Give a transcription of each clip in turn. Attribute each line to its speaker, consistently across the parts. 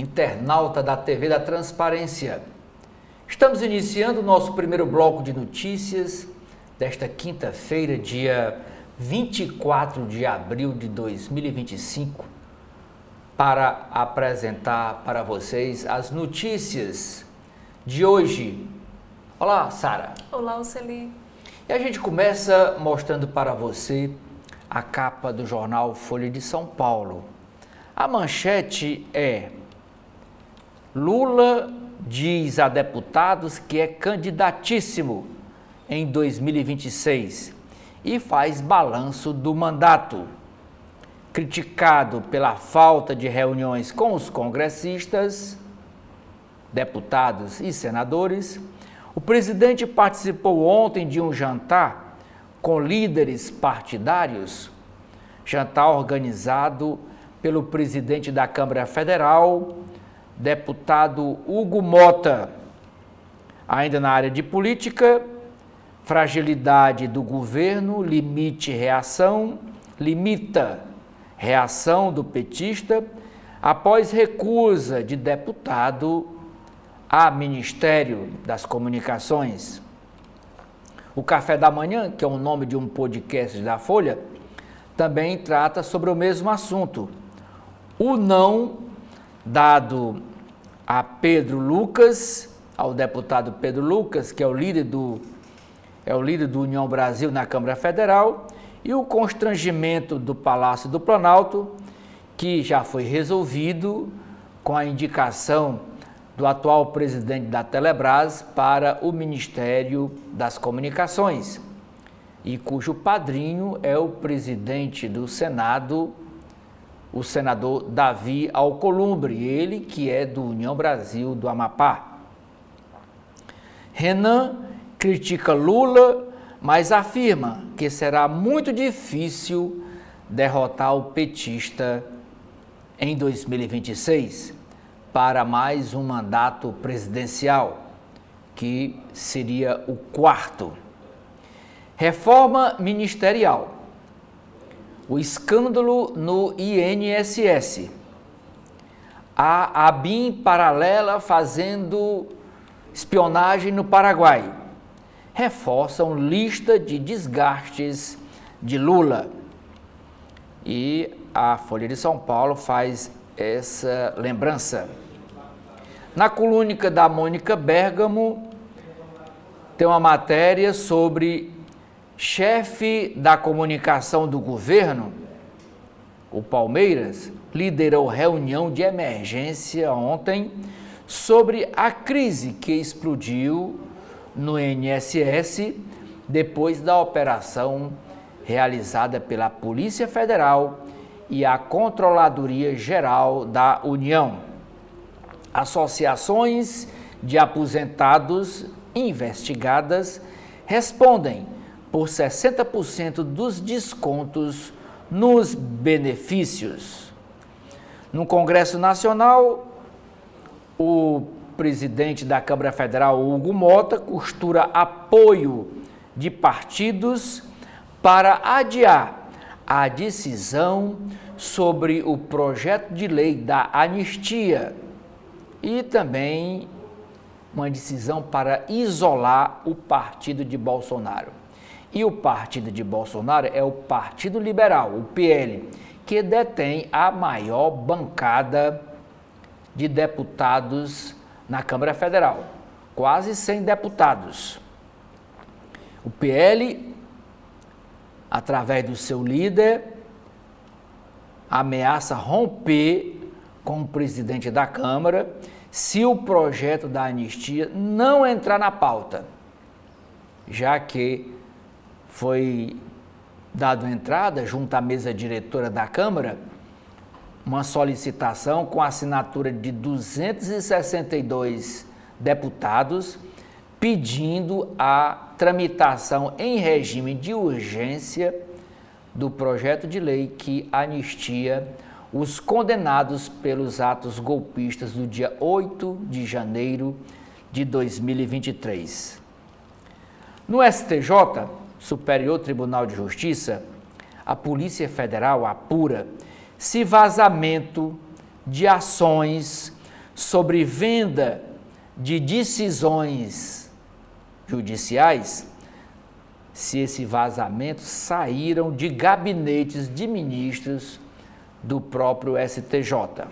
Speaker 1: internauta da TV da Transparência. Estamos iniciando o nosso primeiro bloco de notícias desta quinta-feira, dia 24 de abril de 2025, para apresentar para vocês as notícias de hoje. Olá, Sara.
Speaker 2: Olá, Oceli.
Speaker 1: E a gente começa mostrando para você a capa do jornal Folha de São Paulo. A manchete é: Lula diz a deputados que é candidatíssimo em 2026 e faz balanço do mandato. Criticado pela falta de reuniões com os congressistas, deputados e senadores, o presidente participou ontem de um jantar com líderes partidários, jantar organizado pelo presidente da Câmara Federal, deputado Hugo Mota. Ainda na área de política, fragilidade do governo limita reação do petista após recusa de deputado a Ministério das Comunicações. O Café da Manhã, que é o nome de um podcast da Folha, também trata sobre o mesmo assunto. O não dado a Pedro Lucas, ao deputado Pedro Lucas, que é o líder do União Brasil na Câmara Federal, e o constrangimento do Palácio do Planalto, que já foi resolvido com a indicação do atual presidente da Telebrás para o Ministério das Comunicações, e cujo padrinho é o presidente do Senado, o senador Davi Alcolumbre, ele que é do União Brasil do Amapá. Renan critica Lula, mas afirma que será muito difícil derrotar o petista em 2026 para mais um mandato presidencial, que seria o quarto. Reforma ministerial. O escândalo no INSS. A ABIN paralela fazendo espionagem no Paraguai. Reforçam lista de desgastes de Lula. E a Folha de São Paulo faz essa lembrança. Na coluna da Mônica Bergamo, tem uma matéria sobre chefe da comunicação do governo, o Palmeiras, liderou reunião de emergência ontem sobre a crise que explodiu no INSS depois da operação realizada pela Polícia Federal e a Controladoria Geral da União. Associações de aposentados investigadas respondem por 60% dos descontos nos benefícios. No Congresso Nacional, o presidente da Câmara Federal, Hugo Mota, costura apoio de partidos para adiar a decisão sobre o projeto de lei da anistia e também uma decisão para isolar o partido de Bolsonaro. E o partido de Bolsonaro é o Partido Liberal, o PL, que detém a maior bancada de deputados na Câmara Federal, quase 100 deputados. O PL, através do seu líder, ameaça romper com o presidente da Câmara se o projeto da anistia não entrar na pauta, já que foi dado entrada, junto à mesa diretora da Câmara, uma solicitação com assinatura de 262 deputados pedindo a tramitação em regime de urgência do projeto de lei que anistia os condenados pelos atos golpistas do dia 8 de janeiro de 2023. No STJ, Superior Tribunal de Justiça, a Polícia Federal apura se vazamento de ações sobre venda de decisões judiciais, se esse vazamento saíram de gabinetes de ministros do próprio STJ.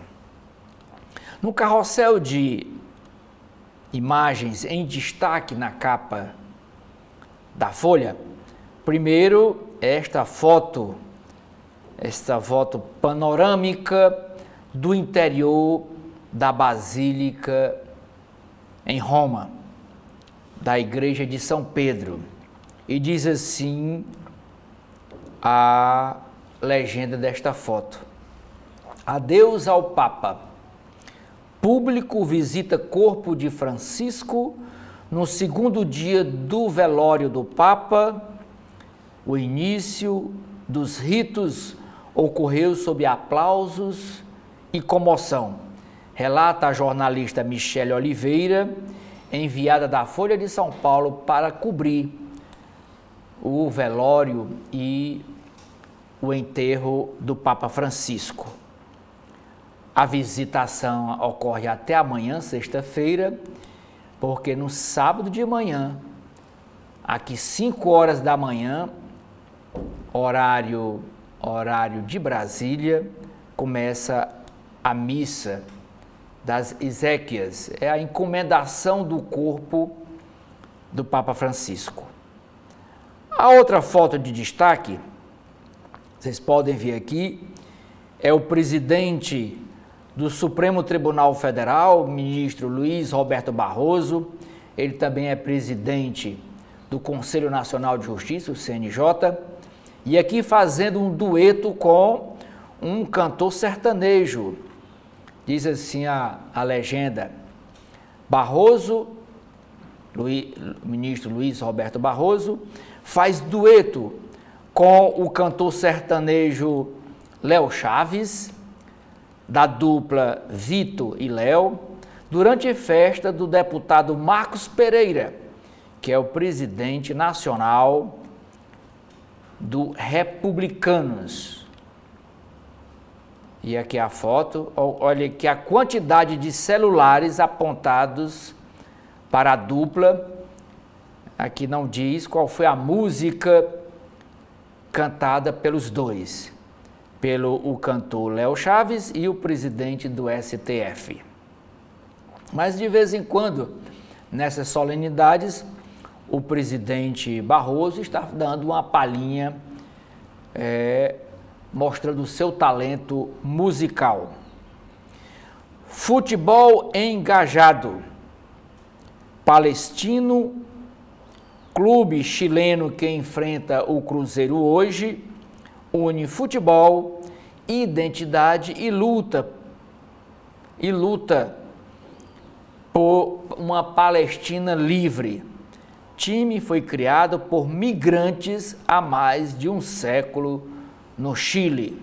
Speaker 1: No carrossel de imagens em destaque na capa da Folha, primeiro esta foto panorâmica do interior da Basílica em Roma, da Igreja de São Pedro. E diz assim a legenda desta foto: adeus ao Papa. Público visita corpo de Francisco no segundo dia do velório do Papa. O início dos ritos ocorreu sob aplausos e comoção, relata a jornalista Michele Oliveira, enviada da Folha de São Paulo para cobrir o velório e o enterro do Papa Francisco. A visitação ocorre até amanhã, sexta-feira, porque no sábado de manhã, aqui 5 horas da manhã, horário de Brasília, começa a missa das exéquias, é a encomendação do corpo do Papa Francisco. A outra foto de destaque, vocês podem ver aqui, é o presidente do Supremo Tribunal Federal, o ministro Luiz Roberto Barroso. Ele também é presidente do Conselho Nacional de Justiça, o CNJ, e aqui fazendo um dueto com um cantor sertanejo. Diz assim a legenda: Barroso, ministro Luiz Roberto Barroso, faz dueto com o cantor sertanejo Léo Chaves, da dupla Vitor e Léo, durante a festa do deputado Marcos Pereira, que é o presidente nacional do Republicanos. E aqui a foto, olha aqui a quantidade de celulares apontados para a dupla. Aqui não diz qual foi a música cantada pelos dois, pelo cantor Léo Chaves e o presidente do STF. Mas de vez em quando, nessas solenidades, o presidente Barroso está dando uma palhinha, mostrando o seu talento musical. Futebol engajado. Palestino, clube chileno que enfrenta o Cruzeiro hoje, une futebol, identidade e luta por uma Palestina livre. Time foi criado por migrantes há mais de um século no Chile.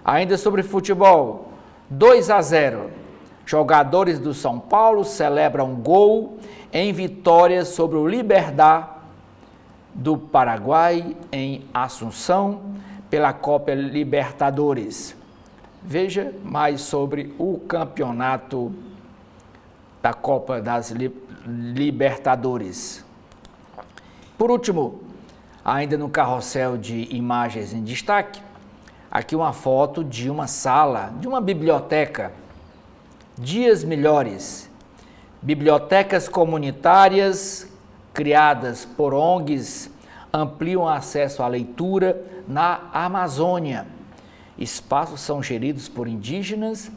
Speaker 1: Ainda sobre futebol, 2-0. Jogadores do São Paulo celebram gol em vitória sobre o Libertad do Paraguai em Assunção pela Copa Libertadores. Veja mais sobre o campeonato da Copa das Libertadores. Por último, ainda no carrossel de imagens em destaque, aqui uma foto de uma sala, de uma biblioteca. Dias melhores. Bibliotecas comunitárias criadas por ONGs ampliam acesso à leitura na Amazônia. Espaços são geridos por indígenas,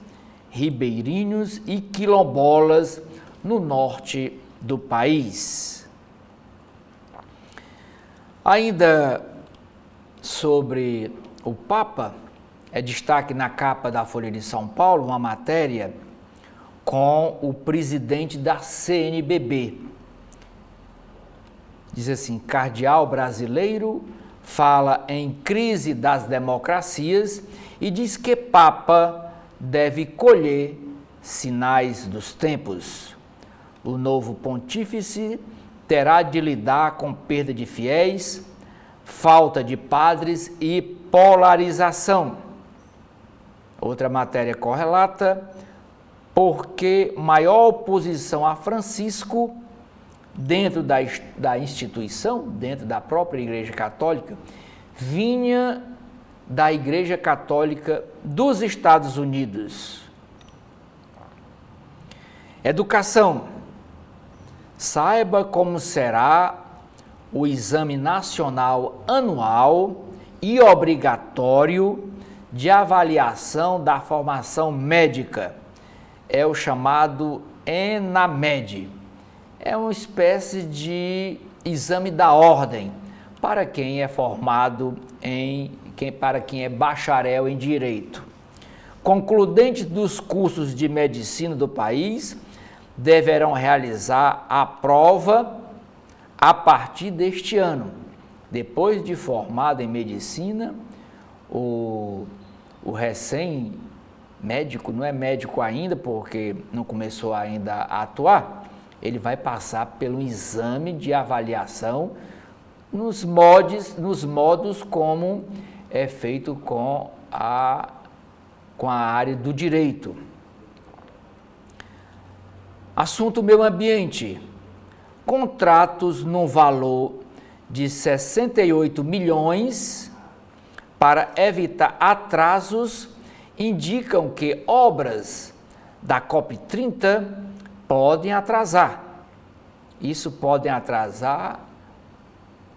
Speaker 1: ribeirinhos e quilombolas no norte do país. Ainda sobre o Papa, é destaque na capa da Folha de São Paulo uma matéria com o presidente da CNBB. Diz assim: cardeal brasileiro fala em crise das democracias e diz que Papa deve colher sinais dos tempos. O novo pontífice terá de lidar com perda de fiéis, falta de padres e polarização. Outra matéria correlata: porque maior oposição a Francisco dentro da instituição, dentro da própria Igreja Católica, vinha da Igreja Católica dos Estados Unidos. Educação. Saiba como será o Exame Nacional Anual e Obrigatório de Avaliação da Formação Médica. É o chamado ENAMED. É uma espécie de exame da ordem para quem é formado para quem é bacharel em Direito. Concludentes dos cursos de medicina do país deverão realizar a prova a partir deste ano. Depois de formado em medicina, o recém-médico, não é médico ainda porque não começou ainda a atuar, ele vai passar pelo exame de avaliação nos modos como é feito com a área do direito. Assunto meio ambiente. Contratos no valor de 68 milhões para evitar atrasos indicam que obras da COP30 podem atrasar. Isso podem atrasar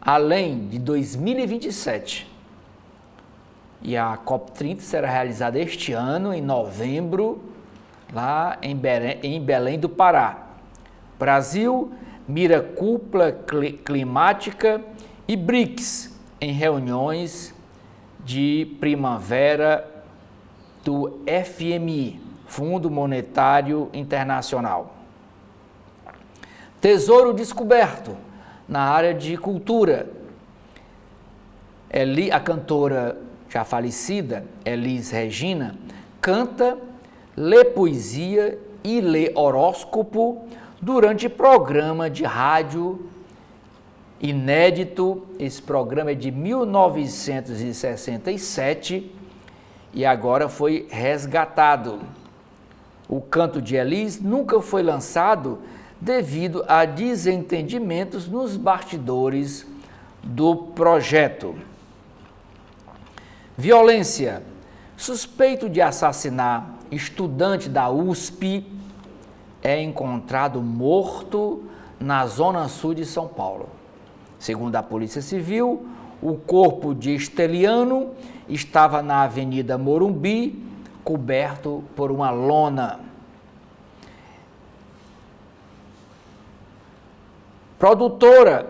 Speaker 1: além de 2027. E a COP30 será realizada este ano, em novembro, lá em Belém do Pará. Brasil mira cúpula climática e BRICS em reuniões de primavera do FMI, Fundo Monetário Internacional. Tesouro descoberto na área de cultura. A cantora já falecida, Elis Regina, canta, lê poesia e lê horóscopo durante programa de rádio inédito. Esse programa é de 1967 e agora foi resgatado. O canto de Elis nunca foi lançado devido a desentendimentos nos bastidores do projeto. Violência. Suspeito de assassinar estudante da USP é encontrado morto na zona sul de São Paulo. Segundo a Polícia Civil, o corpo de Esteliano estava na Avenida Morumbi, coberto por uma lona. Produtora,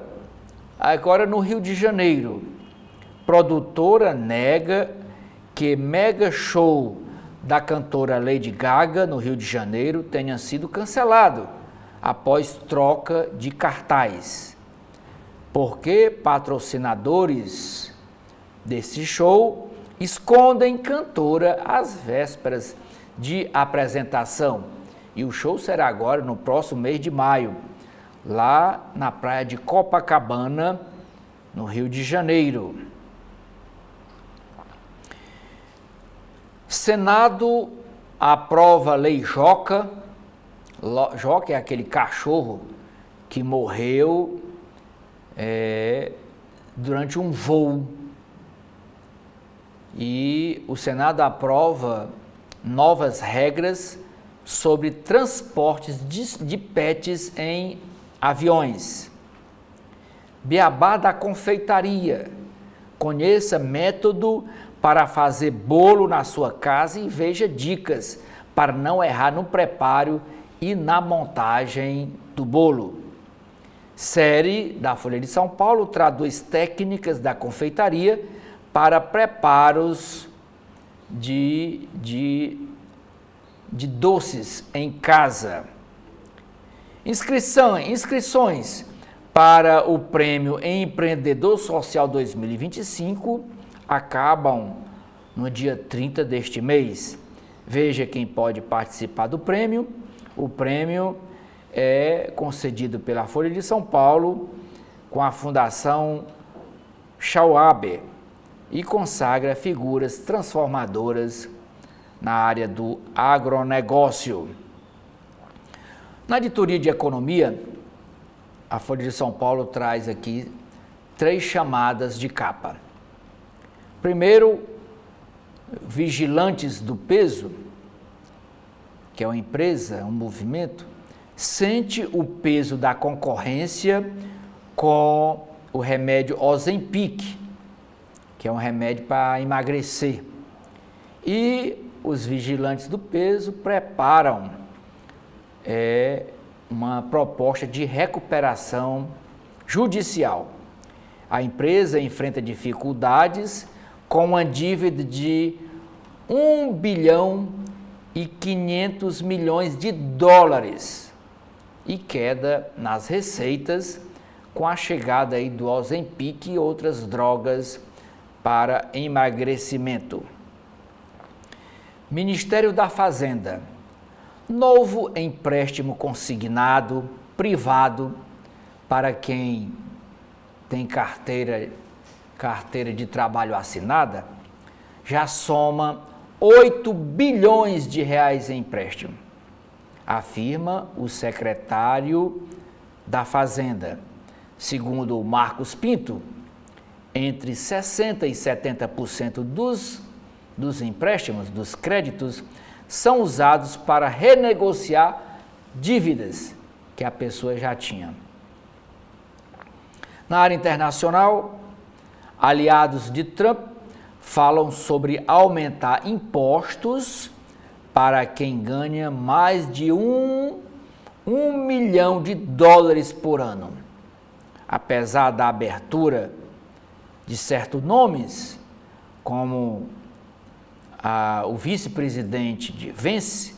Speaker 1: agora no Rio de Janeiro. Produtora nega que mega show da cantora Lady Gaga no Rio de Janeiro tenha sido cancelado após troca de cartaz. Porque patrocinadores desse show escondem cantora às vésperas de apresentação. E o show será agora no próximo mês de maio, lá na praia de Copacabana, no Rio de Janeiro. Senado aprova Lei Joca. Joca é aquele cachorro que morreu durante um voo. E o Senado aprova novas regras sobre transportes de pets em aviões. Beabá da confeitaria. Conheça método para fazer bolo na sua casa e veja dicas para não errar no preparo e na montagem do bolo. Série da Folha de São Paulo traduz técnicas da confeitaria para preparos de doces em casa. Inscrições para o Prêmio Empreendedor Social 2025 acabam no dia 30 deste mês. Veja quem pode participar do prêmio. O prêmio é concedido pela Folha de São Paulo com a Fundação Schwab e consagra figuras transformadoras na área do agronegócio. Na editoria de economia, a Folha de São Paulo traz aqui 3 chamadas de capa. Primeiro, Vigilantes do Peso, que é uma empresa, um movimento, sente o peso da concorrência com o remédio Ozempic, que é um remédio para emagrecer. E os vigilantes do peso preparam uma proposta de recuperação judicial. A empresa enfrenta dificuldades com uma dívida de 1 bilhão e 500 milhões de dólares e queda nas receitas com a chegada aí do Ozempic e outras drogas para emagrecimento. Ministério da Fazenda. Novo empréstimo consignado privado para quem tem carteira de trabalho assinada, já soma 8 bilhões de reais em empréstimo, afirma o secretário da Fazenda. Segundo Marcos Pinto, entre 60% e 70% dos empréstimos, dos créditos, são usados para renegociar dívidas que a pessoa já tinha. Na área internacional, aliados de Trump falam sobre aumentar impostos para quem ganha mais de um milhão de dólares por ano. Apesar da abertura de certos nomes, como o vice-presidente de Vence,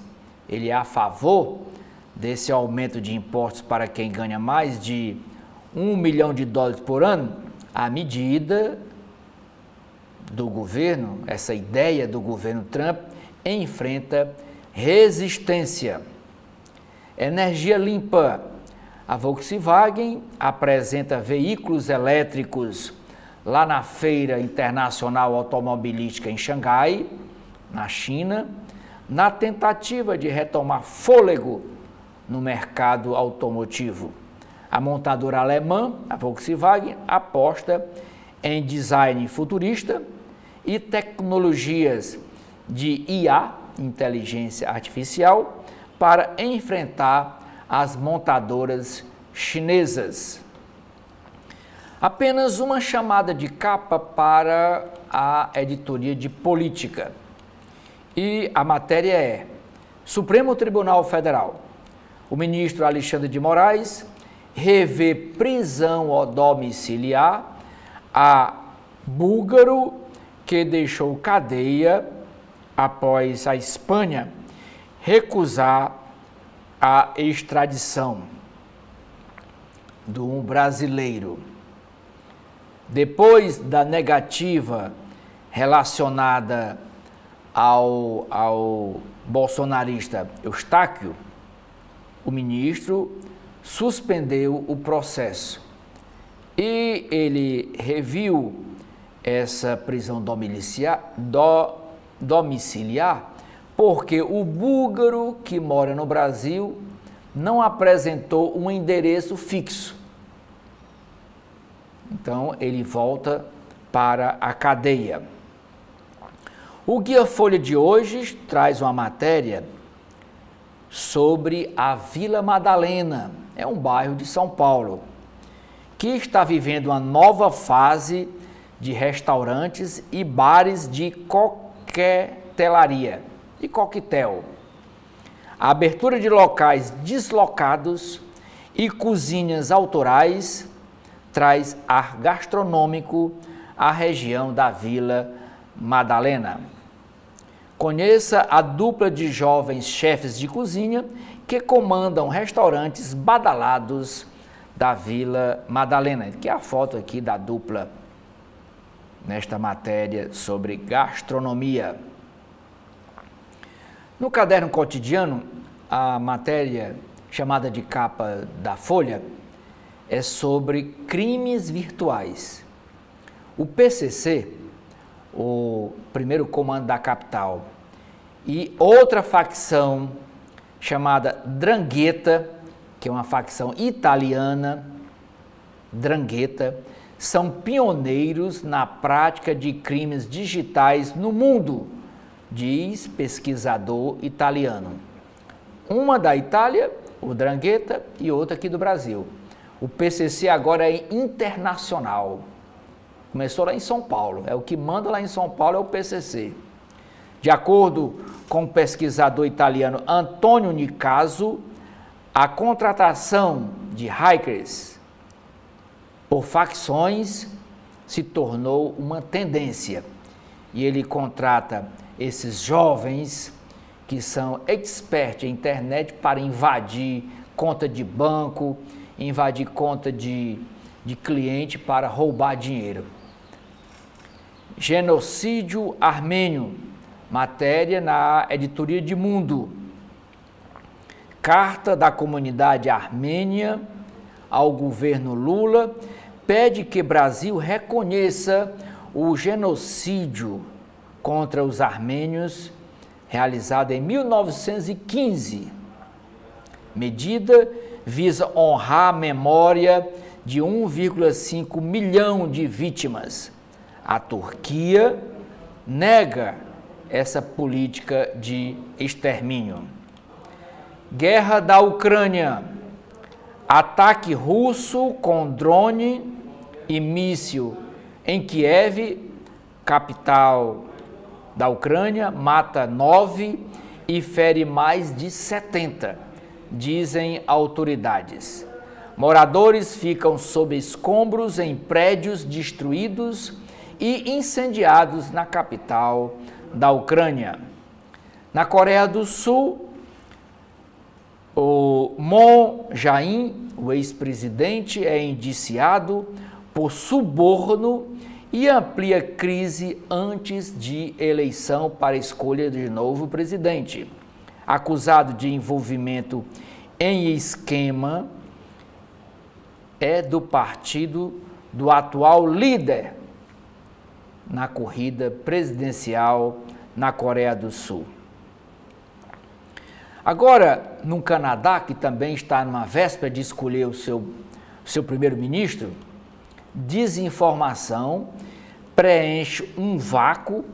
Speaker 1: ele é a favor desse aumento de impostos para quem ganha mais de 1 milhão de dólares por ano. A medida do governo, essa ideia do governo Trump, enfrenta resistência. Energia limpa. A Volkswagen apresenta veículos elétricos lá na Feira Internacional Automobilística em Xangai, na China, na tentativa de retomar fôlego no mercado automotivo. A montadora alemã, a Volkswagen, aposta em design futurista e tecnologias de IA, inteligência artificial, para enfrentar as montadoras chinesas. Apenas uma chamada de capa para a editoria de política. E a matéria é: Supremo Tribunal Federal. O ministro Alexandre de Moraes revê prisão domiciliar a búlgaro que deixou cadeia após a Espanha recusar a extradição do brasileiro. Depois da negativa relacionada ao bolsonarista Eustáquio, o ministro suspendeu o processo e ele reviu essa prisão domiciliar porque o búlgaro que mora no Brasil não apresentou um endereço fixo. Então, ele volta para a cadeia. O Guia Folha de hoje traz uma matéria sobre a Vila Madalena, é um bairro de São Paulo, que está vivendo uma nova fase de restaurantes e bares de coquetelaria e coquetel. A abertura de locais deslocados e cozinhas autorais traz ar gastronômico à região da Vila Madalena. Conheça a dupla de jovens chefes de cozinha que comandam restaurantes badalados da Vila Madalena, que é a foto aqui da dupla nesta matéria sobre gastronomia. No caderno cotidiano, a matéria chamada de capa da Folha é sobre crimes virtuais. O PCC, o primeiro comando da capital, e outra facção chamada Drangheta que é uma facção italiana, 'Ndrangheta, são pioneiros na prática de crimes digitais no mundo, diz pesquisador italiano. Uma da Itália, o 'Ndrangheta, e outra aqui do Brasil. O PCC agora é internacional. Começou lá em São Paulo, é o que manda lá em São Paulo é o PCC. De acordo com o pesquisador italiano Antonio Nicaso, a contratação de hackers por facções se tornou uma tendência. E ele contrata esses jovens que são experts em internet para invadir conta de banco, invadir conta de cliente para roubar dinheiro. Genocídio armênio, matéria na editoria de Mundo. Carta da comunidade armênia ao governo Lula pede que Brasil reconheça o genocídio contra os armênios realizado em 1915. Medida visa honrar a memória de 1,5 milhão de vítimas. A Turquia nega essa política de extermínio. Guerra da Ucrânia. Ataque russo com drone e míssil em Kiev, capital da Ucrânia, mata 9 e fere mais de 70, dizem autoridades. Moradores ficam sob escombros em prédios destruídos e incendiados na capital da Ucrânia. Na Coreia do Sul, o Moon Jae-in, o ex-presidente, é indiciado por suborno e amplia crise antes de eleição para a escolha de novo presidente. Acusado de envolvimento em esquema, é do partido do atual líder na corrida presidencial na Coreia do Sul. Agora, no Canadá, que também está numa véspera de escolher o seu primeiro-ministro, desinformação preenche um vácuo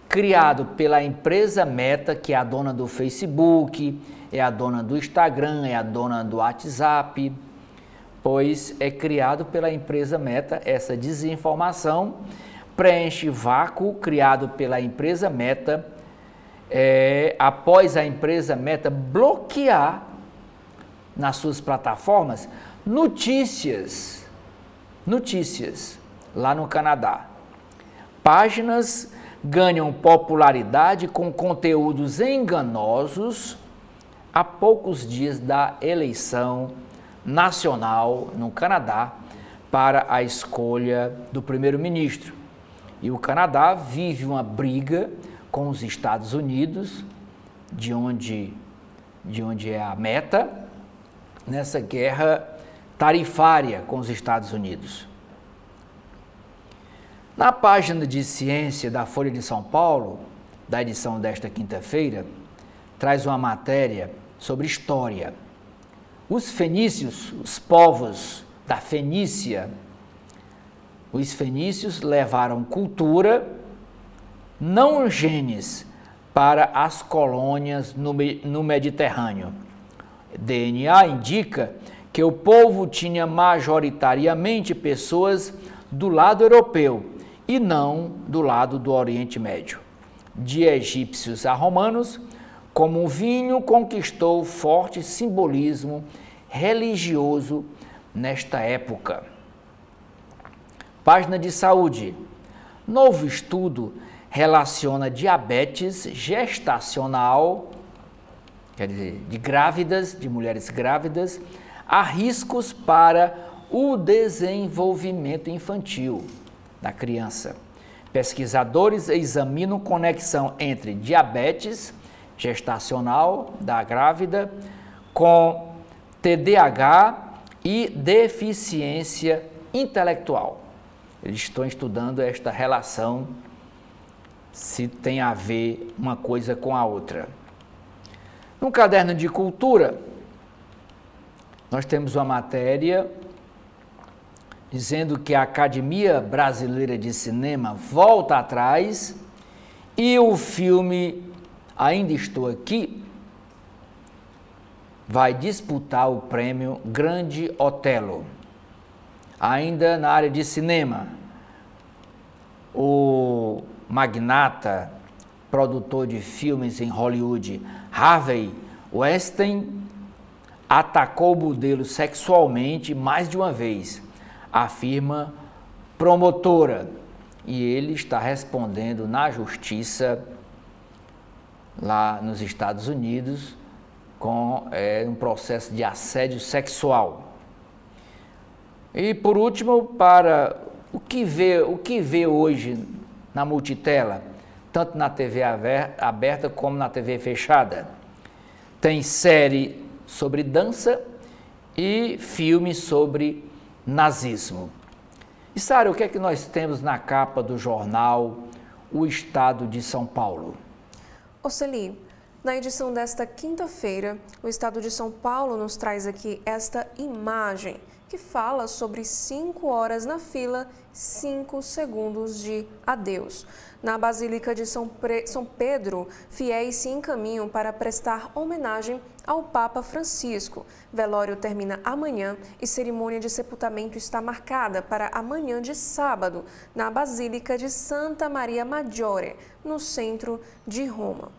Speaker 1: criado pela empresa Meta, que é a dona do Facebook, é a dona do Instagram, é a dona do WhatsApp, pois é criado pela empresa Meta. Essa desinformação preenche vácuo criado pela empresa Meta após a empresa Meta bloquear nas suas plataformas notícias lá no Canadá. Páginas ganham popularidade com conteúdos enganosos a poucos dias da eleição nacional no Canadá para a escolha do primeiro-ministro. E o Canadá vive uma briga com os Estados Unidos, de onde é a Meta, nessa guerra tarifária com os Estados Unidos. Na página de ciência da Folha de São Paulo, da edição desta quinta-feira, traz uma matéria sobre história. Os fenícios, os povos da Fenícia, os fenícios levaram cultura, não genes, para as colônias no Mediterrâneo. DNA indica que o povo tinha majoritariamente pessoas do lado europeu e não do lado do Oriente Médio. De egípcios a romanos, como o vinho conquistou forte simbolismo religioso nesta época. Página de saúde. Novo estudo relaciona diabetes gestacional, quer dizer, de mulheres grávidas, a riscos para o desenvolvimento infantil da criança. Pesquisadores examinam conexão entre diabetes gestacional da grávida com TDAH e deficiência intelectual. Eles estão estudando esta relação, se tem a ver uma coisa com a outra. No caderno de cultura, nós temos uma matéria dizendo que a Academia Brasileira de Cinema volta atrás e o filme Ainda Estou Aqui vai disputar o prêmio Grande Otelo. Ainda na área de cinema, o magnata, produtor de filmes em Hollywood, Harvey Weinstein, atacou o modelo sexualmente mais de uma vez, afirma promotora, e ele está respondendo na justiça lá nos Estados Unidos com um processo de assédio sexual. E por último, para o que vê hoje na multitela, tanto na TV aberta como na TV fechada, tem série sobre dança e filme sobre nazismo. E Sara, o que é que nós temos na capa do jornal O Estado de São Paulo?
Speaker 2: Oceli, na edição desta quinta-feira, o Estado de São Paulo nos traz aqui esta imagem que fala sobre 5 horas na fila, 5 segundos de adeus. Na Basílica de São Pedro, fiéis se encaminham para prestar homenagem ao Papa Francisco. Velório termina amanhã e cerimônia de sepultamento está marcada para amanhã de sábado, na Basílica de Santa Maria Maggiore, no centro de Roma.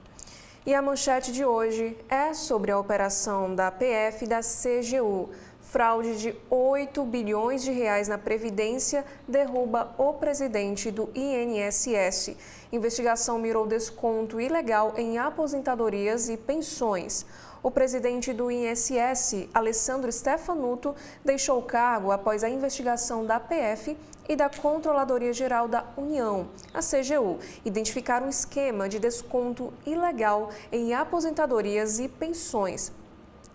Speaker 2: E a manchete de hoje é sobre a operação da PF e da CGU. Fraude de 8 bilhões de reais na Previdência derruba o presidente do INSS. Investigação mirou desconto ilegal em aposentadorias e pensões. O presidente do INSS, Alessandro Stefanuto, deixou o cargo após a investigação da PF e da Controladoria Geral da União, a CGU, identificar um esquema de desconto ilegal em aposentadorias e pensões.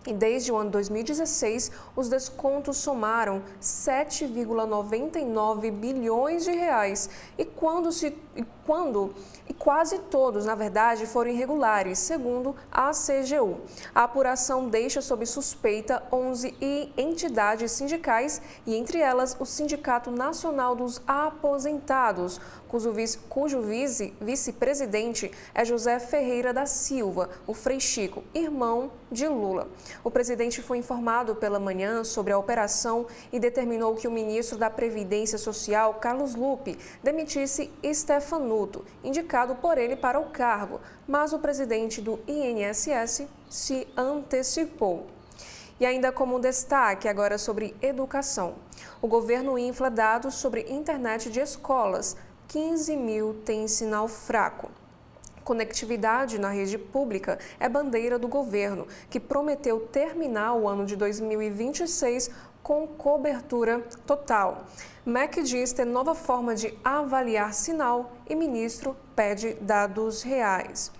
Speaker 2: E desde o ano 2016, os descontos somaram 7,99 bilhões de reais e quase todos, na verdade, foram irregulares, segundo a CGU. A apuração deixa sob suspeita 11 entidades sindicais e, entre elas, o Sindicato Nacional dos Aposentados, cujo vice-presidente é José Ferreira da Silva, o Frei Chico, irmão de Lula. O presidente foi informado pela manhã sobre a operação e determinou que o ministro da Previdência Social, Carlos Lupe, demitisse Stefanuto, indicado por ele para o cargo, mas o presidente do INSS se antecipou. E ainda como destaque agora sobre educação, o governo infla dados sobre internet de escolas. 15 mil têm sinal fraco. Conectividade na rede pública é bandeira do governo, que prometeu terminar o ano de 2026 com cobertura total. MEC diz ter nova forma de avaliar sinal e ministro pede dados reais.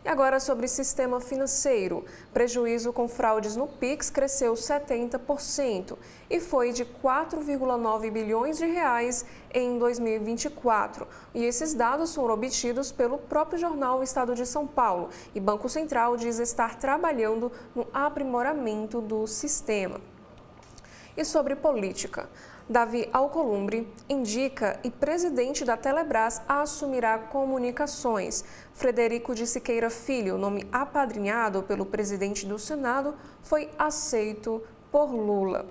Speaker 2: E agora sobre sistema financeiro. Prejuízo com fraudes no Pix cresceu 70% e foi de 4,9 bilhões de reais em 2024. E esses dados foram obtidos pelo próprio jornal Estado de São Paulo. E Banco Central diz estar trabalhando no aprimoramento do sistema. E sobre política. Davi Alcolumbre indica e presidente da Telebrás assumirá comunicações. Frederico de Siqueira Filho, nome apadrinhado pelo presidente do Senado, foi aceito por Lula.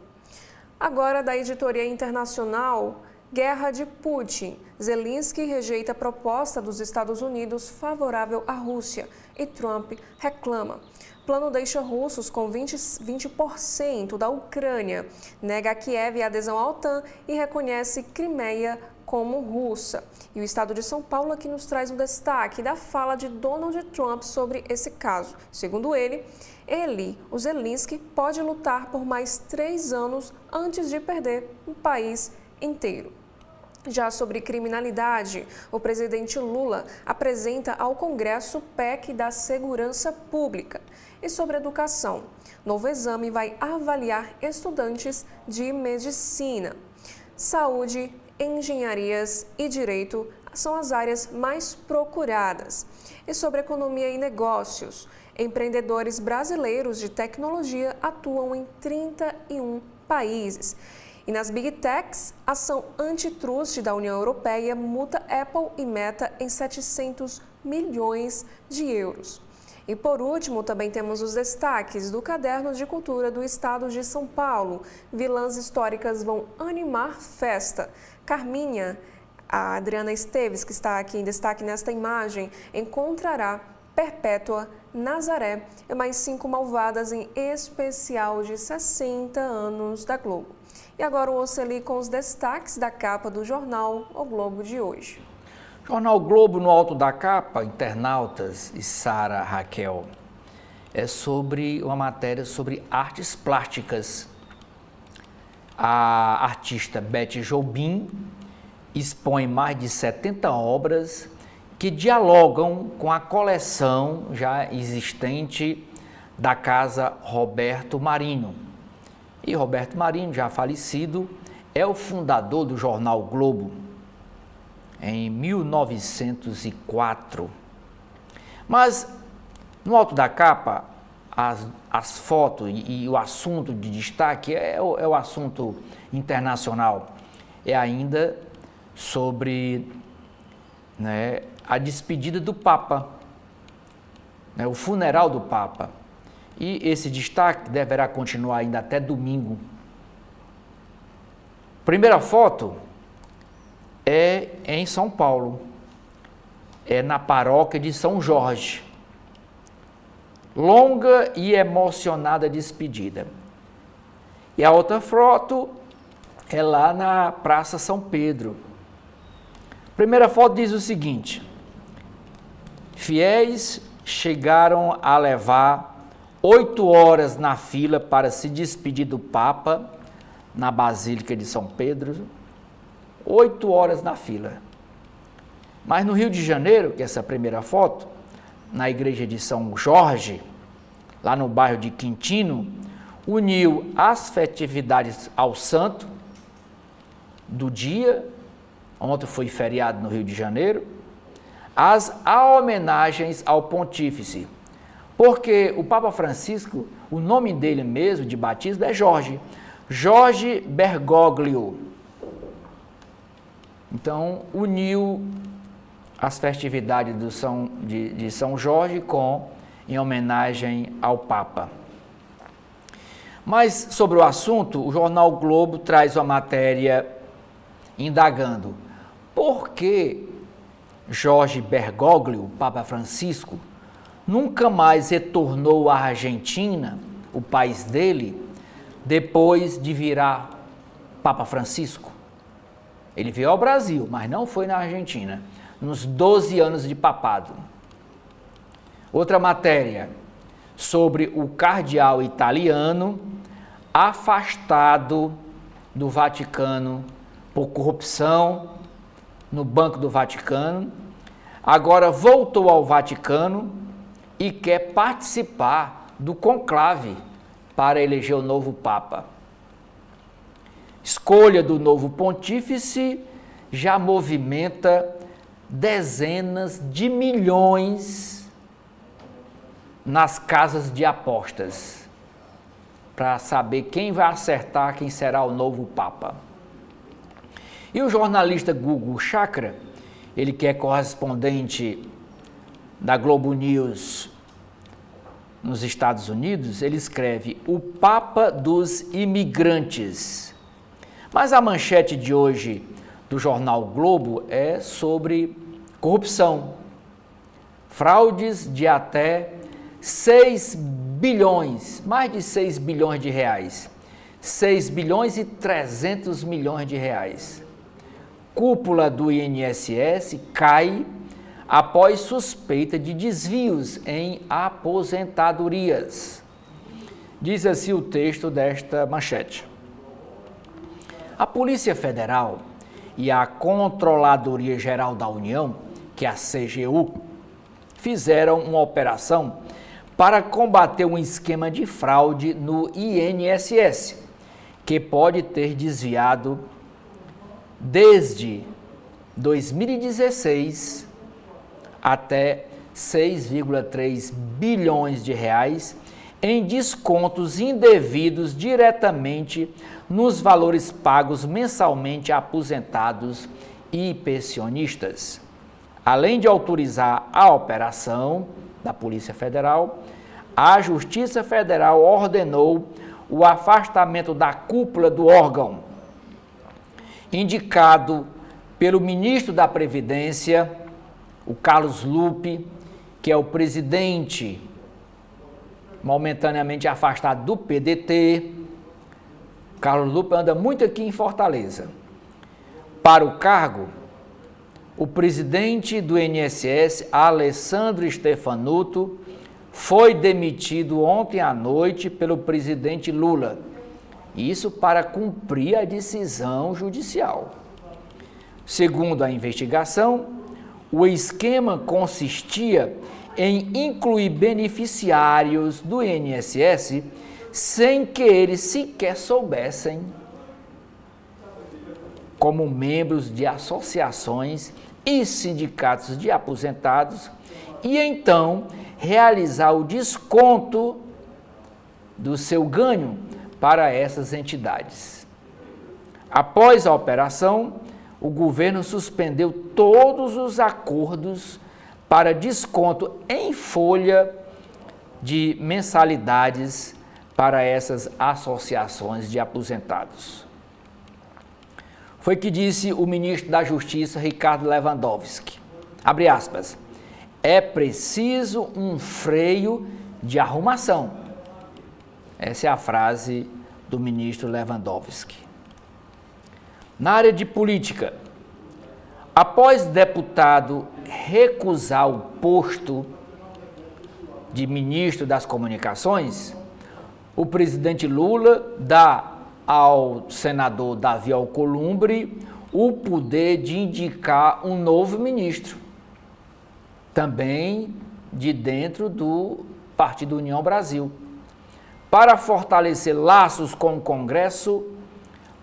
Speaker 2: Agora da editoria internacional, guerra de Putin. Zelensky rejeita a proposta dos Estados Unidos favorável à Rússia e Trump reclama. Plano deixa russos com 20% da Ucrânia, nega a Kiev a adesão à OTAN e reconhece Crimeia como russa. E o Estado de São Paulo aqui nos traz um destaque da fala de Donald Trump sobre esse caso. Segundo ele, o Zelensky, pode lutar por mais 3 anos antes de perder o país inteiro. Já sobre criminalidade, o presidente Lula apresenta ao Congresso o PEC da Segurança Pública. E sobre educação, novo exame vai avaliar estudantes de medicina. Saúde, engenharias e direito são as áreas mais procuradas. E sobre economia e negócios, Empreendedores brasileiros de tecnologia atuam em 31 países. E nas Big Techs, ação antitrust da União Europeia multa Apple e Meta em 700 milhões de euros. E por último, também temos os destaques do Caderno de Cultura do Estado de São Paulo. Vilãs históricas vão animar festa. Carminha, a Adriana Esteves, que está aqui em destaque nesta imagem, encontrará Perpétua, Nazaré e mais 5 malvadas em especial de 60 anos da Globo. E agora o Oceli com os destaques da capa do jornal O Globo de hoje.
Speaker 1: Jornal Globo, no alto da capa, internautas e Sara Raquel, é sobre uma matéria sobre artes plásticas. A artista Beth Jobim expõe mais de 70 obras que dialogam com a coleção já existente da Casa Roberto Marinho. E Roberto Marinho, já falecido, é o fundador do jornal Globo, em 1904. Mas, no alto da capa, as fotos e o assunto de destaque é o assunto internacional. É ainda sobre, né, a despedida do Papa, né, o funeral do Papa. E esse destaque deverá continuar ainda até domingo. Primeira foto é em São Paulo, é na paróquia de São Jorge. Longa e emocionada despedida. E a outra foto é lá na Praça São Pedro. Primeira foto diz o seguinte: fiéis chegaram a levar 8 horas na fila para se despedir do Papa na Basílica de São Pedro. 8 horas na fila. Mas no Rio de Janeiro, que é essa primeira foto, na igreja de São Jorge, lá no bairro de Quintino, uniu as festividades ao santo do dia, ontem foi feriado no Rio de Janeiro, as homenagens ao pontífice, porque o Papa Francisco, o nome dele mesmo de batismo é Jorge Bergoglio. Então, uniu as festividades de São Jorge em homenagem ao Papa. Mas, sobre o assunto, o jornal Globo traz uma matéria indagando por que Jorge Bergoglio, Papa Francisco, nunca mais retornou à Argentina, o país dele, depois de virar Papa Francisco. Ele veio ao Brasil, mas não foi na Argentina, nos 12 anos de papado. Outra matéria sobre o cardeal italiano afastado do Vaticano por corrupção no Banco do Vaticano, agora voltou ao Vaticano e quer participar do conclave para eleger o novo Papa. Escolha do novo pontífice já movimenta dezenas de milhões nas casas de apostas para saber quem vai acertar quem será o novo Papa. E o jornalista Gugu Chakra, ele que é correspondente da Globo News nos Estados Unidos, ele escreve: o Papa dos imigrantes. Mas a manchete de hoje do jornal Globo é sobre corrupção. Fraudes de até 6 bilhões, mais de 6 bilhões de reais. 6 bilhões e 300 milhões de reais. Cúpula do INSS cai após suspeita de desvios em aposentadorias. Diz assim o texto desta manchete. A Polícia Federal e a Controladoria Geral da União, que é a CGU, fizeram uma operação para combater um esquema de fraude no INSS, que pode ter desviado desde 2016 até 6,3 bilhões de reais em descontos indevidos diretamente nos valores pagos mensalmente a aposentados e pensionistas. Além de autorizar a operação da Polícia Federal, a Justiça Federal ordenou o afastamento da cúpula do órgão, indicado pelo ministro da Previdência, o Carlos Lupe, que é o presidente momentaneamente afastado do PDT. Carlos Lupe anda muito aqui em Fortaleza. Para o cargo, o presidente do INSS, Alessandro Stefanuto, foi demitido ontem à noite pelo presidente Lula. Isso para cumprir a decisão judicial. Segundo a investigação, o esquema consistia em incluir beneficiários do INSS sem que eles sequer soubessem, como membros de associações e sindicatos de aposentados, e então realizar o desconto do seu ganho para essas entidades. Após a operação, o governo suspendeu todos os acordos para desconto em folha de mensalidades para essas associações de aposentados. Foi que disse o ministro da Justiça, Ricardo Lewandowski, abre aspas, é preciso um freio de arrumação. Essa é a frase do ministro Lewandowski. Na área de política, após deputado recusar o posto de ministro das Comunicações, o presidente Lula dá ao senador Davi Alcolumbre o poder de indicar um novo ministro, também de dentro do Partido União Brasil. Para fortalecer laços com o Congresso,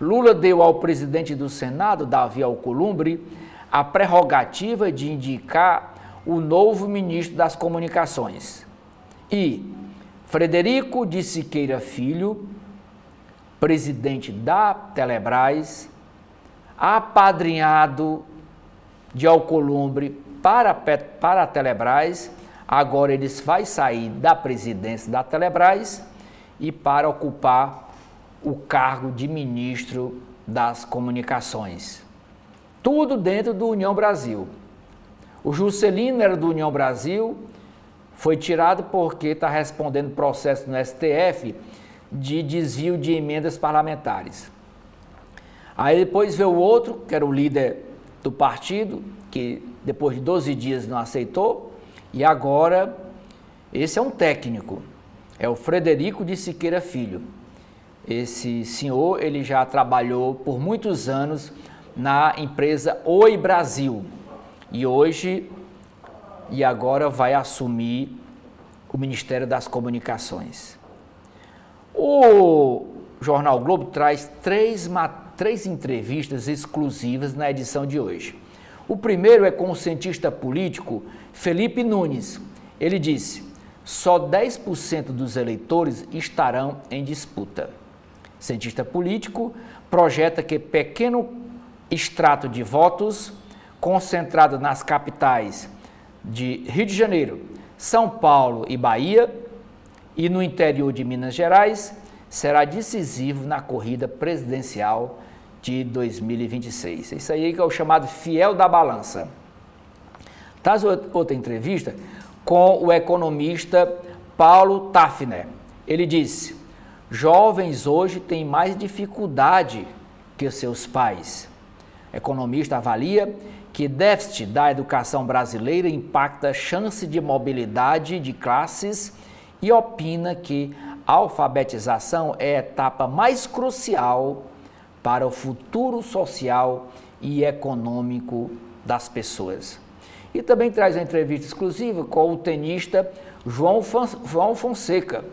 Speaker 1: Lula deu ao presidente do Senado, Davi Alcolumbre, a prerrogativa de indicar o novo ministro das Comunicações. E Frederico de Siqueira Filho, presidente da Telebrás, apadrinhado de Alcolumbre para a Telebrás, agora ele vai sair da presidência da Telebrás e para ocupar o cargo de ministro das Comunicações. Tudo dentro do União Brasil. O Juscelino era do União Brasil, foi tirado porque está respondendo processo no STF de desvio de emendas parlamentares. Aí depois veio o outro, que era o líder do partido, que depois de 12 dias não aceitou, e agora esse é um técnico, é o Frederico de Siqueira Filho. Esse senhor, ele já trabalhou por muitos anos na empresa Oi Brasil e agora vai assumir o Ministério das Comunicações. O Jornal Globo traz três entrevistas exclusivas na edição de hoje. O primeiro é com o cientista político Felipe Nunes. Ele disse: só 10% dos eleitores estarão em disputa. O cientista político projeta que pequeno extrato de votos concentrado nas capitais de Rio de Janeiro, São Paulo e Bahia e no interior de Minas Gerais será decisivo na corrida presidencial de 2026. Isso aí que é o chamado fiel da balança. Traz outra entrevista com o economista Paulo Tafner. Ele disse: jovens hoje têm mais dificuldade que os seus pais. O economista avalia que déficit da educação brasileira impacta a chance de mobilidade de classes e opina que a alfabetização é a etapa mais crucial para o futuro social e econômico das pessoas. E também traz uma entrevista exclusiva com o tenista João Fonseca.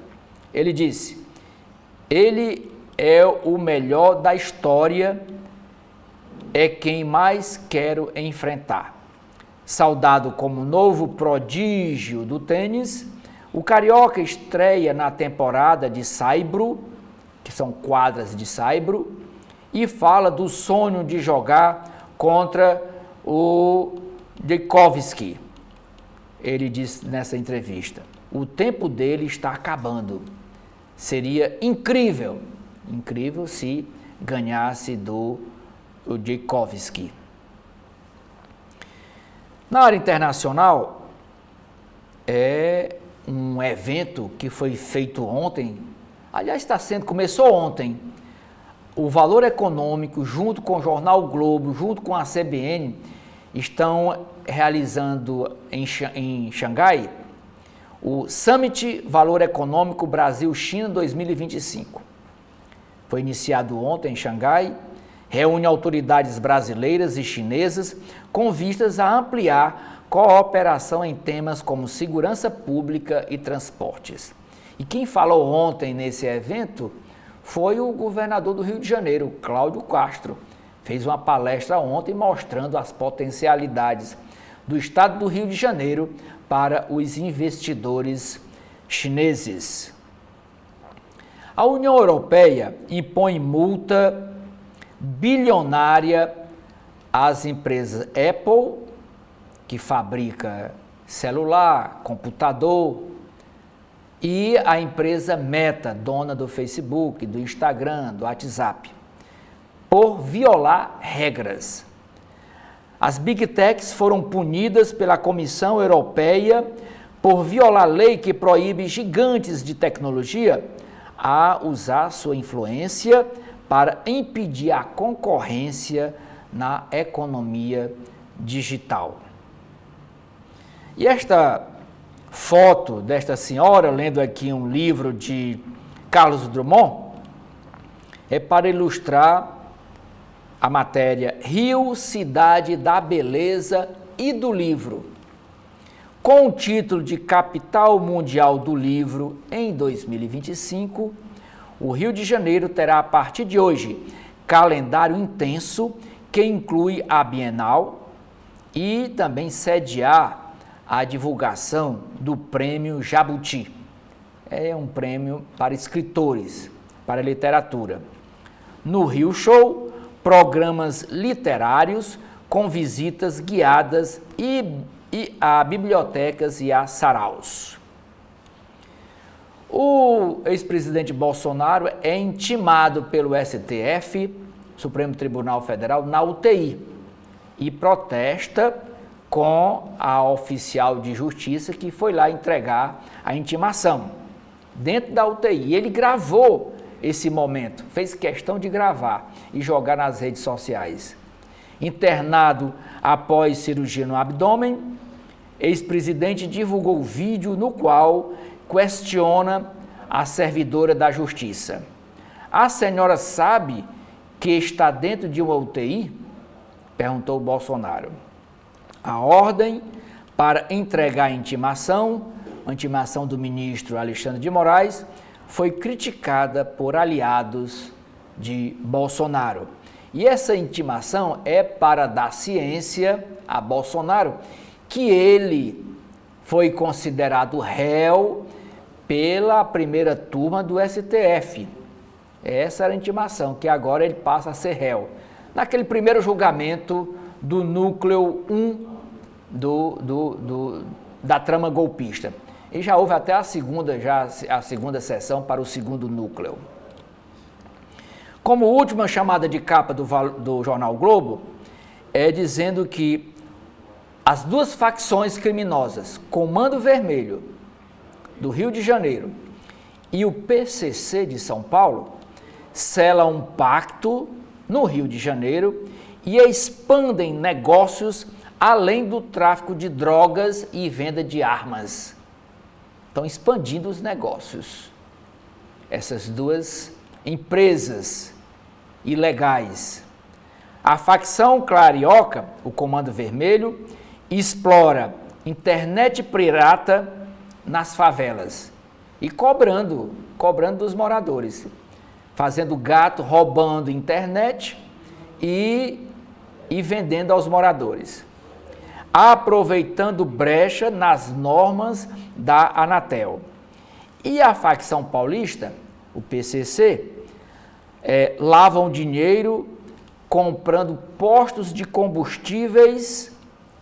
Speaker 1: Ele disse: ele é o melhor da história, é quem mais quero enfrentar. Saudado como novo prodígio do tênis, o carioca estreia na temporada de saibro, que são quadras de saibro, e fala do sonho de jogar contra o Djokovic. Ele disse nessa entrevista: o tempo dele está acabando. Seria incrível se ganhasse do Djokovic. Na área internacional, é um evento que foi feito ontem, aliás, começou ontem. O Valor Econômico, junto com o Jornal o Globo, junto com a CBN, estão realizando em Xangai o Summit Valor Econômico Brasil-China 2025. Foi iniciado ontem em Xangai, reúne autoridades brasileiras e chinesas com vistas a ampliar cooperação em temas como segurança pública e transportes. E quem falou ontem nesse evento foi o governador do Rio de Janeiro, Cláudio Castro. Fez uma palestra ontem mostrando as potencialidades do estado do Rio de Janeiro para os investidores chineses. A União Europeia impõe multa bilionária às empresas Apple, que fabrica celular, computador, e a empresa Meta, dona do Facebook, do Instagram, do WhatsApp, por violar regras. As Big Techs foram punidas pela Comissão Europeia por violar lei que proíbe gigantes de tecnologia a usar sua influência para impedir a concorrência na economia digital. E esta foto desta senhora, lendo aqui um livro de Carlos Drummond, é para ilustrar a matéria Rio, Cidade da Beleza e do Livro. Com o título de Capital Mundial do Livro em 2025, o Rio de Janeiro terá a partir de hoje calendário intenso que inclui a Bienal e também sediar a divulgação do Prêmio Jabuti. É um prêmio para escritores, para literatura. No Rio Show, programas literários com visitas guiadas e a bibliotecas e a saraus. O ex-presidente Bolsonaro é intimado pelo STF, Supremo Tribunal Federal, na UTI e protesta com a oficial de justiça que foi lá entregar a intimação dentro da UTI. Ele gravou esse momento, fez questão de gravar e jogar nas redes sociais. Internado após cirurgia no abdômen, ex-presidente divulgou vídeo no qual questiona a servidora da justiça. A senhora sabe que está dentro de uma UTI? Perguntou Bolsonaro. A ordem para entregar a intimação do ministro Alexandre de Moraes, foi criticada por aliados de Bolsonaro. E essa intimação é para dar ciência a Bolsonaro que ele foi considerado réu pela primeira turma do STF. Essa era a intimação, que agora ele passa a ser réu. Naquele primeiro julgamento do núcleo 1 da trama golpista. E já houve até a segunda sessão para o segundo núcleo. Como última chamada de capa do Jornal o Globo, é dizendo que as duas facções criminosas, Comando Vermelho, do Rio de Janeiro, e o PCC de São Paulo, selam um pacto no Rio de Janeiro e expandem negócios além do tráfico de drogas e venda de armas. Estão expandindo os negócios. Essas duas empresas ilegais. A facção carioca, o Comando Vermelho, explora internet pirata nas favelas e cobrando dos moradores, fazendo gato, roubando internet e vendendo aos moradores. aproveitando brecha nas normas da Anatel. E a facção paulista, o PCC, lavam dinheiro comprando postos de combustíveis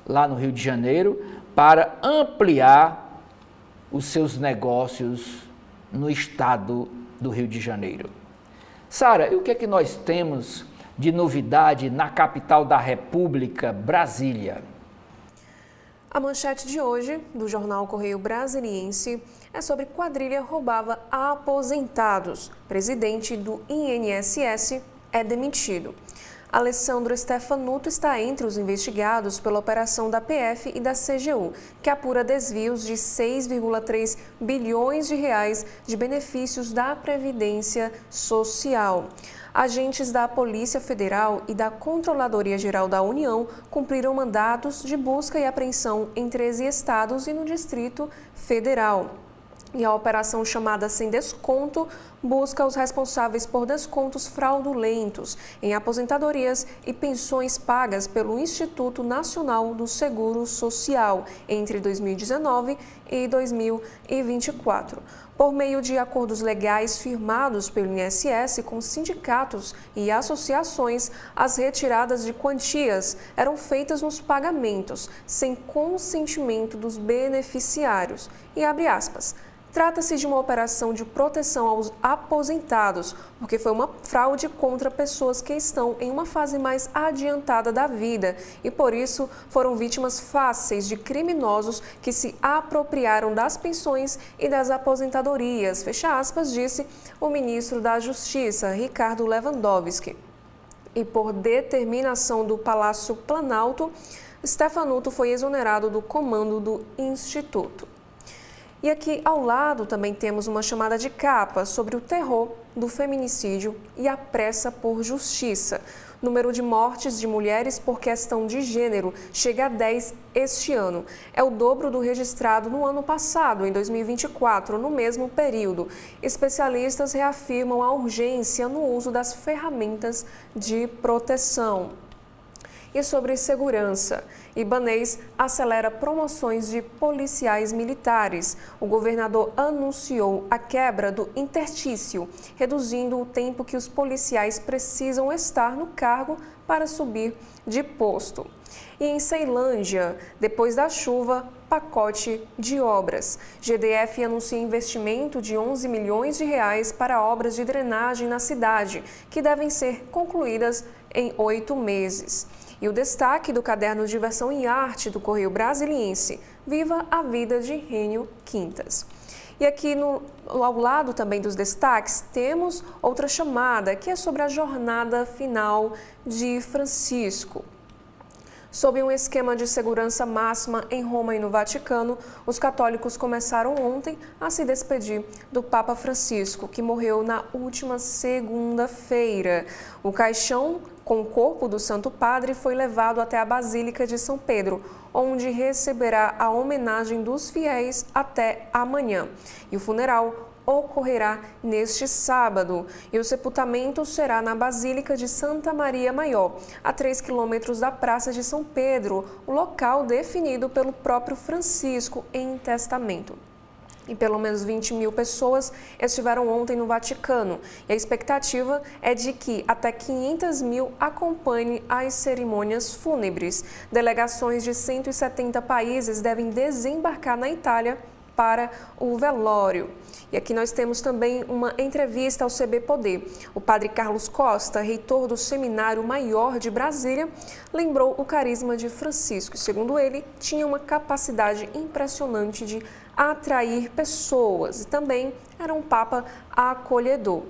Speaker 1: lá no Rio de Janeiro para ampliar os seus negócios no estado do Rio de Janeiro. Sara, e o que é que nós temos de novidade na capital da República, Brasília?
Speaker 2: A manchete de hoje, do jornal Correio Brasiliense, é sobre quadrilha roubava aposentados. Presidente do INSS é demitido. Alessandro Stefanuto está entre os investigados pela operação da PF e da CGU, que apura desvios de 6,3 bilhões de reais de benefícios da Previdência Social. Agentes da Polícia Federal e da Controladoria Geral da União cumpriram mandatos de busca e apreensão em 13 estados e no Distrito Federal. E a operação chamada Sem Desconto busca os responsáveis por descontos fraudulentos em aposentadorias e pensões pagas pelo Instituto Nacional do Seguro Social entre 2019 e 2024. Por meio de acordos legais firmados pelo INSS com sindicatos e associações, as retiradas de quantias eram feitas nos pagamentos, sem consentimento dos beneficiários. E abre aspas. Trata-se de uma operação de proteção aos aposentados, porque foi uma fraude contra pessoas que estão em uma fase mais adiantada da vida e, por isso, foram vítimas fáceis de criminosos que se apropriaram das pensões e das aposentadorias, fecha aspas, disse o ministro da Justiça, Ricardo Lewandowski. E por determinação do Palácio Planalto, Stefanuto foi exonerado do comando do Instituto. E aqui ao lado também temos uma chamada de capa sobre o terror do feminicídio e a pressa por justiça. O número de mortes de mulheres por questão de gênero chega a 10 este ano. É o dobro do registrado no ano passado, em 2024, no mesmo período. Especialistas reafirmam a urgência no uso das ferramentas de proteção. E sobre segurança, Ibanez acelera promoções de policiais militares. O governador anunciou a quebra do interstício, reduzindo o tempo que os policiais precisam estar no cargo para subir de posto. E em Ceilândia, depois da chuva, pacote de obras. GDF anuncia investimento de 11 milhões de reais para obras de drenagem na cidade, que devem ser concluídas em 8 meses. E o destaque do caderno de versão em arte do Correio Brasiliense, Viva a Vida de Rênio Quintas. E aqui ao lado também dos destaques, temos outra chamada, que é sobre a jornada final de Francisco. Sob um esquema de segurança máxima em Roma e no Vaticano, os católicos começaram ontem a se despedir do Papa Francisco, que morreu na última segunda-feira. O caixão com o corpo do Santo Padre foi levado até a Basílica de São Pedro, onde receberá a homenagem dos fiéis até amanhã. E o funeral ocorrerá neste sábado e o sepultamento será na Basílica de Santa Maria Maior, a 3 quilômetros da Praça de São Pedro, o local definido pelo próprio Francisco em testamento. E pelo menos 20 mil pessoas estiveram ontem no Vaticano. E a expectativa é de que até 500 mil acompanhem as cerimônias fúnebres. Delegações de 170 países devem desembarcar na Itália para o velório. E aqui nós temos também uma entrevista ao CB Poder. O padre Carlos Costa, reitor do Seminário Maior de Brasília, lembrou o carisma de Francisco. Segundo ele, tinha uma capacidade impressionante de atrair pessoas e também era um papa acolhedor.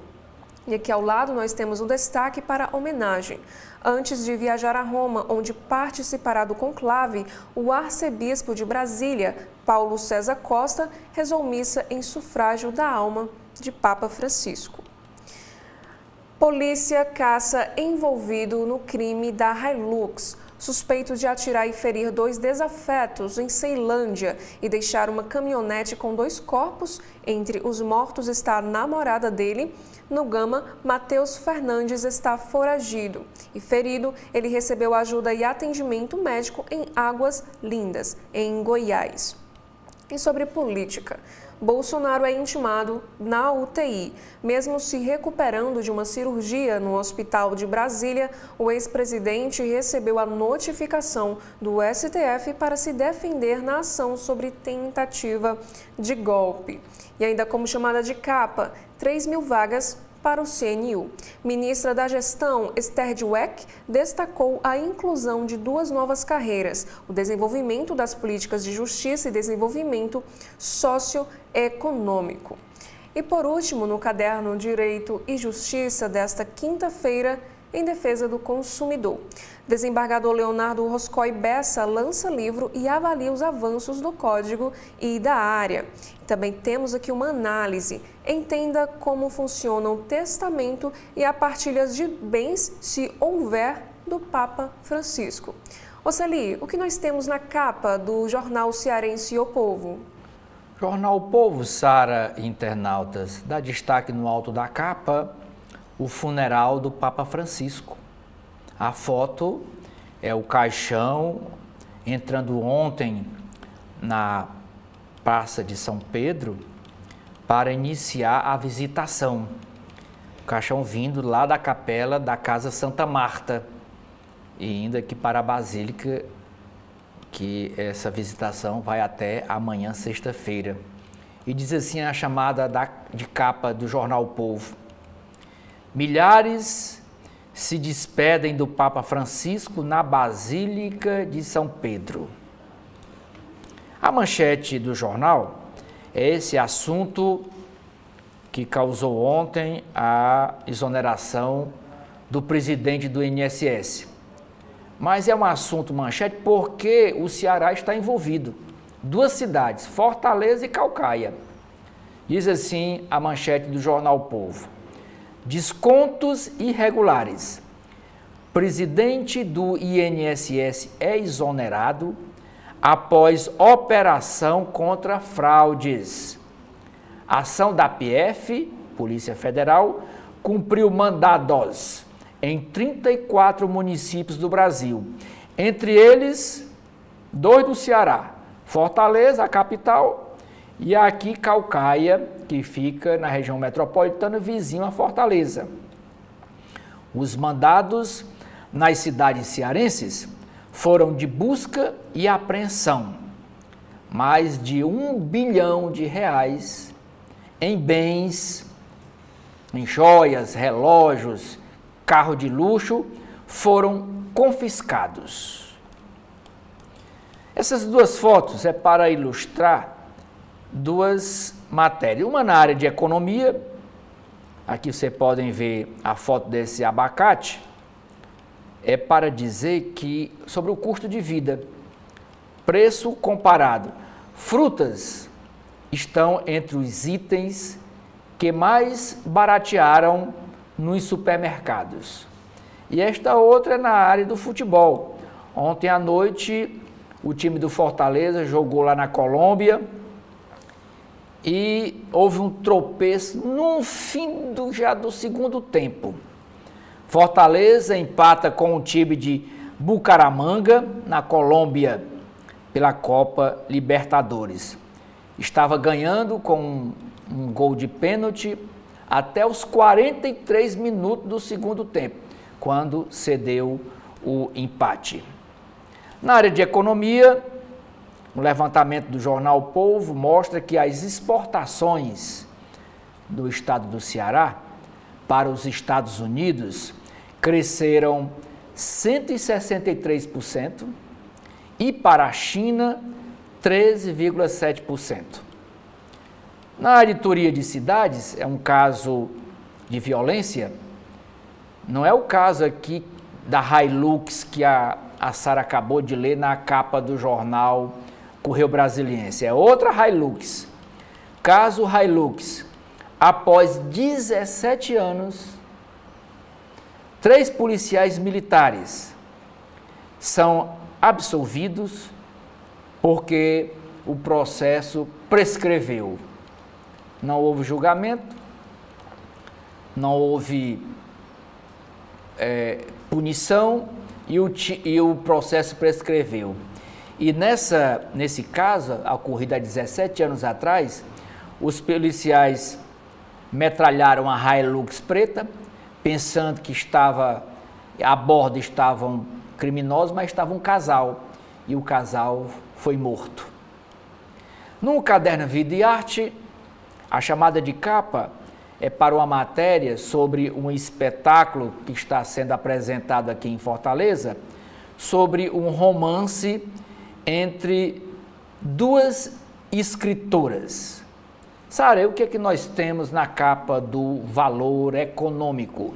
Speaker 2: E aqui ao lado nós temos um destaque para a homenagem. Antes de viajar a Roma, onde participará do conclave, o arcebispo de Brasília, Paulo César Costa, rezou missa em sufrágio da alma de Papa Francisco. Polícia caça envolvido no crime da Hilux. Suspeito de atirar e ferir 2 desafetos em Ceilândia e deixar uma caminhonete com 2 corpos. Entre os mortos está a namorada dele. No Gama, Matheus Fernandes está foragido e ferido. Ele recebeu ajuda e atendimento médico em Águas Lindas, em Goiás. E sobre política, Bolsonaro é intimado na UTI. Mesmo se recuperando de uma cirurgia no hospital de Brasília, o ex-presidente recebeu a notificação do STF para se defender na ação sobre tentativa de golpe. E ainda como chamada de capa, 3.000 vagas para o CNU. Ministra da Gestão, Esther Dweck, destacou a inclusão de 2 novas carreiras, o desenvolvimento das políticas de justiça e desenvolvimento socioeconômico. E por último, no caderno Direito e Justiça desta quinta-feira, em defesa do consumidor. Desembargador Leonardo Roscoe Bessa lança livro e avalia os avanços do Código e da área. Também temos aqui uma análise. Entenda como funciona o testamento e a partilha de bens, se houver, do Papa Francisco. Oceli, o que nós temos na capa do jornal cearense O Povo?
Speaker 1: Jornal O Povo, Sara e internautas, dá destaque no alto da capa o funeral do Papa Francisco. A foto é o caixão entrando ontem na Praça de São Pedro para iniciar a visitação. O caixão vindo lá da capela da Casa Santa Marta e indo aqui para a Basílica, que essa visitação vai até amanhã, sexta-feira. E diz assim a chamada de capa do jornal O Povo: milhares se despedem do Papa Francisco na Basílica de São Pedro. A manchete do jornal é esse assunto que causou ontem a exoneração do presidente do INSS. Mas é um assunto manchete porque o Ceará está envolvido. 2 cidades, Fortaleza e Caucaia. Diz assim a manchete do jornal O Povo: descontos irregulares. Presidente do INSS é exonerado após operação contra fraudes. Ação da PF, Polícia Federal, cumpriu mandados em 34 municípios do Brasil. Entre eles, 2 do Ceará, Fortaleza, a capital, e aqui Caucaia, que fica na região metropolitana, vizinho a Fortaleza. Os mandados nas cidades cearenses foram de busca e apreensão. Mais de R$1 bilhão em bens, em joias, relógios, carro de luxo, foram confiscados. Essas 2 fotos é para ilustrar 2 matérias. Uma na área de economia, aqui vocês podem ver a foto desse abacate, é para dizer que sobre o custo de vida, preço comparado. Frutas estão entre os itens que mais baratearam nos supermercados. E esta outra é na área do futebol. Ontem à noite, o time do Fortaleza jogou lá na Colômbia e houve um tropeço no fim já do segundo tempo. Fortaleza empata com o time de Bucaramanga, na Colômbia, pela Copa Libertadores. Estava ganhando com um gol de pênalti até os 43 minutos do segundo tempo, quando cedeu o empate. Na área de economia, um levantamento do jornal O Povo mostra que as exportações do estado do Ceará para os Estados Unidos cresceram 163% e para a China 13,7%. Na editoria de cidades, é um caso de violência, não é o caso aqui da Hilux que a Sara acabou de ler na capa do jornal Correio Brasiliense, é outra Hilux. Caso Hilux, após 17 anos, 3 policiais militares são absolvidos porque o processo prescreveu. Não houve julgamento, não houve punição e o processo prescreveu. E nesse caso, ocorrido há 17 anos atrás, os policiais metralharam a Hilux preta, pensando que a bordo estavam criminosos, mas estava um casal, e o casal foi morto. No caderno Vida e Arte, a chamada de capa é para uma matéria sobre um espetáculo que está sendo apresentado aqui em Fortaleza, sobre um romance entre duas escritoras. Sara, o que é que nós temos na capa do Valor Econômico?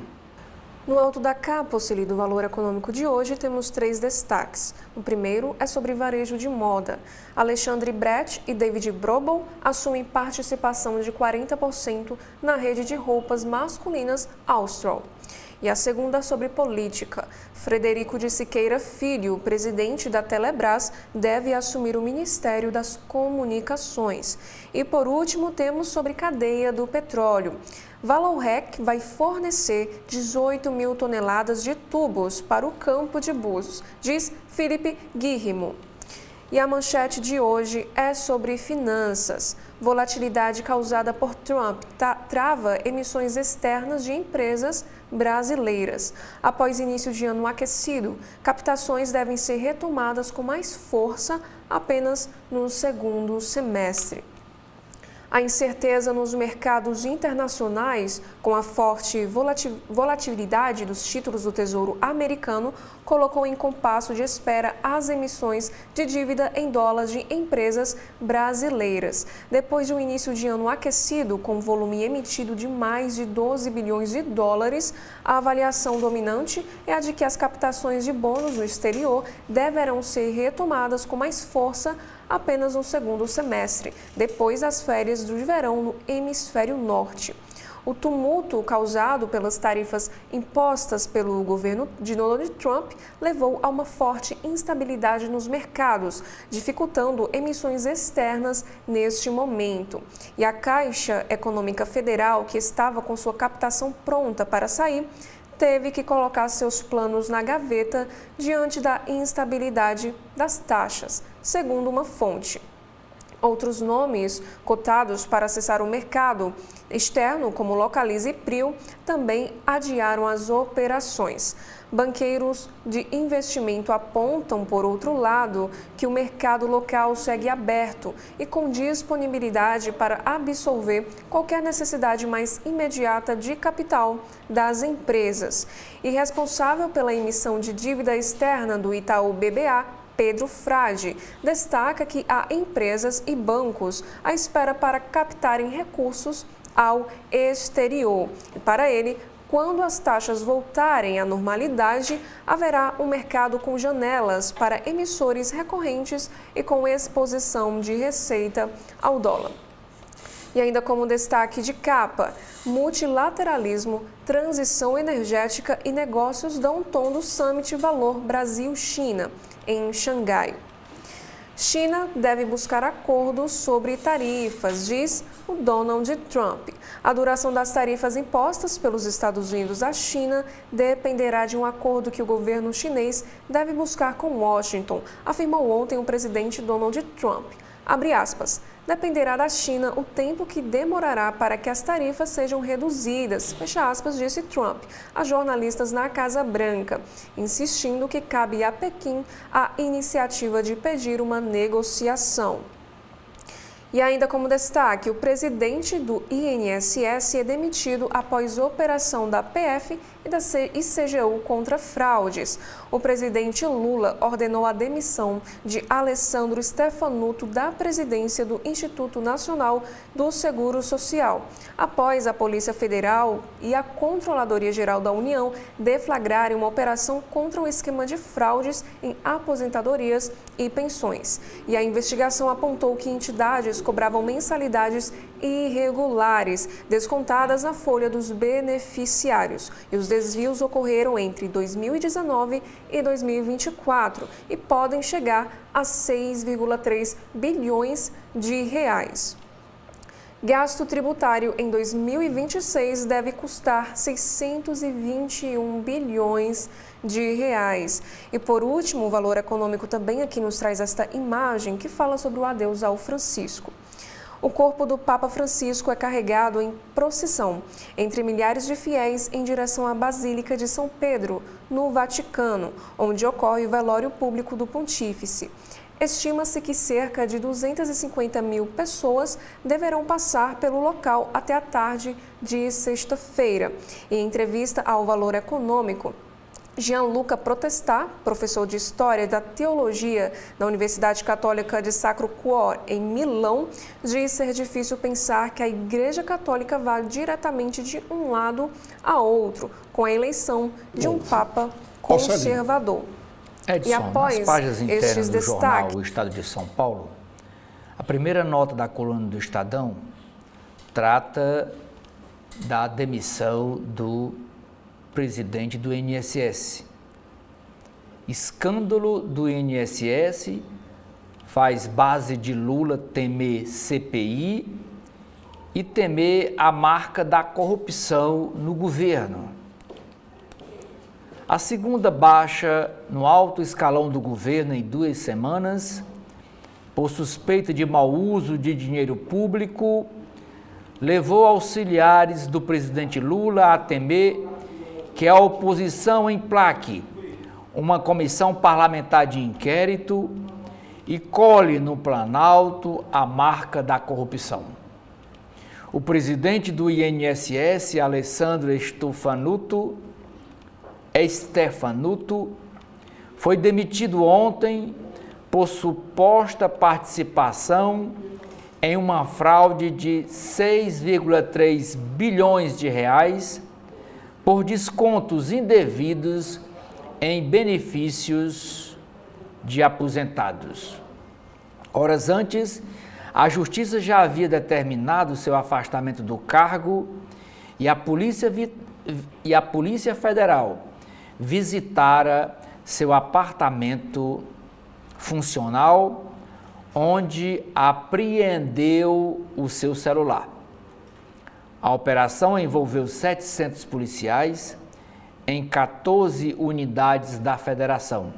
Speaker 2: No alto da capa, Ocili, do Valor Econômico de hoje, temos 3 destaques. O primeiro é sobre varejo de moda. Alexandre Brett e David Brobel assumem participação de 40% na rede de roupas masculinas Austral. E a segunda sobre política. Frederico de Siqueira Filho, presidente da Telebrás, deve assumir o Ministério das Comunicações. E por último, temos sobre cadeia do petróleo. Vallourec vai fornecer 18 mil toneladas de tubos para o campo de Búzios, diz Felipe Guillermo. E a manchete de hoje é sobre finanças. Volatilidade causada por Trump trava emissões externas de empresas brasileiras. Após início de ano aquecido, captações devem ser retomadas com mais força apenas no segundo semestre. A incerteza nos mercados internacionais, com a forte volatilidade dos títulos do Tesouro americano, colocou em compasso de espera as emissões de dívida em dólares de empresas brasileiras. Depois de um início de ano aquecido, com volume emitido de mais de 12 bilhões de dólares, a avaliação dominante é a de que as captações de bônus no exterior deverão ser retomadas com mais força apenas no segundo semestre, depois das férias do verão no hemisfério norte. O tumulto causado pelas tarifas impostas pelo governo de Donald Trump levou a uma forte instabilidade nos mercados, dificultando emissões externas neste momento. E a Caixa Econômica Federal, que estava com sua captação pronta para sair, teve que colocar seus planos na gaveta diante da instabilidade das taxas, segundo uma fonte. Outros nomes cotados para acessar o mercado externo, como Localiza e Prio, também adiaram as operações. Banqueiros de investimento apontam, por outro lado, que o mercado local segue aberto e com disponibilidade para absorver qualquer necessidade mais imediata de capital das empresas. E responsável pela emissão de dívida externa do Itaú BBA, Pedro Frade, destaca que há empresas e bancos à espera para captarem recursos ao exterior. E para ele, quando as taxas voltarem à normalidade, haverá um mercado com janelas para emissores recorrentes e com exposição de receita ao dólar. E ainda como destaque de capa, multilateralismo, transição energética e negócios dão um tom do Summit Valor Brasil-China, em Xangai. China deve buscar acordos sobre tarifas, diz o Donald Trump. A duração das tarifas impostas pelos Estados Unidos à China dependerá de um acordo que o governo chinês deve buscar com Washington, afirmou ontem o presidente Donald Trump. Abre aspas, dependerá da China o tempo que demorará para que as tarifas sejam reduzidas, fecha aspas, disse Trump a jornalistas na Casa Branca, insistindo que cabe a Pequim a iniciativa de pedir uma negociação. E ainda como destaque, o presidente do INSS é demitido após operação da PF e da ICGU contra fraudes. O presidente Lula ordenou a demissão de Alessandro Stefanuto da presidência do Instituto Nacional do Seguro Social, após a Polícia Federal e a Controladoria Geral da União deflagrarem uma operação contra um esquema de fraudes em aposentadorias e pensões. E a investigação apontou que entidades cobravam mensalidades irregulares, descontadas na folha dos beneficiários. E os desvios ocorreram entre 2019 e 2024 e podem chegar a 6,3 bilhões de reais. Gasto tributário em 2026 deve custar 621 bilhões de reais. E por último, o Valor Econômico também aqui nos traz esta imagem que fala sobre o adeus ao Francisco. O corpo do Papa Francisco é carregado em procissão entre milhares de fiéis em direção à Basílica de São Pedro, no Vaticano, onde ocorre o velório público do Pontífice. Estima-se que cerca de 250 mil pessoas deverão passar pelo local até a tarde de sexta-feira. Em entrevista ao Valor Econômico, Gianluca Protestà, professor de História da Teologia da Universidade Católica de Sacro Cuore, em Milão, diz ser difícil pensar que a Igreja Católica vá diretamente de um lado a outro, com a eleição de um Papa conservador.
Speaker 1: Edson,
Speaker 2: e após
Speaker 1: nas páginas internas do jornal O Estado de São Paulo, a primeira nota da coluna do Estadão trata da demissão do presidente do INSS. Escândalo do INSS faz base de Lula temer CPI e temer a marca da corrupção no governo. A segunda baixa no alto escalão do governo em 2 semanas, por suspeita de mau uso de dinheiro público, levou auxiliares do presidente Lula a temer que a oposição emplaque uma comissão parlamentar de inquérito e colhe no Planalto a marca da corrupção. O presidente do INSS, Alessandro Stefanuto, foi demitido ontem por suposta participação em uma fraude de 6,3 bilhões de reais por descontos indevidos em benefícios de aposentados. Horas antes, a Justiça já havia determinado seu afastamento do cargo e a Polícia Federal visitara seu apartamento funcional, onde apreendeu o seu celular. A operação envolveu 700 policiais em 14 unidades da federação.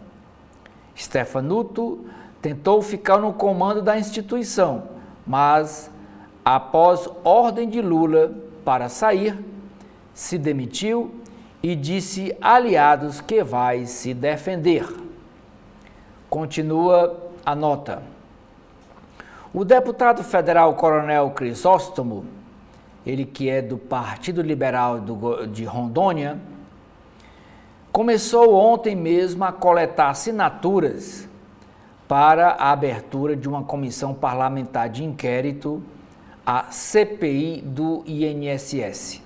Speaker 1: Stefanuto tentou ficar no comando da instituição, mas, após ordem de Lula para sair, se demitiu e disse a aliados que vai se defender. Continua a nota. O deputado federal Coronel Crisóstomo, ele que é do Partido Liberal de Rondônia, começou ontem mesmo a coletar assinaturas para a abertura de uma comissão parlamentar de inquérito, a CPI do INSS.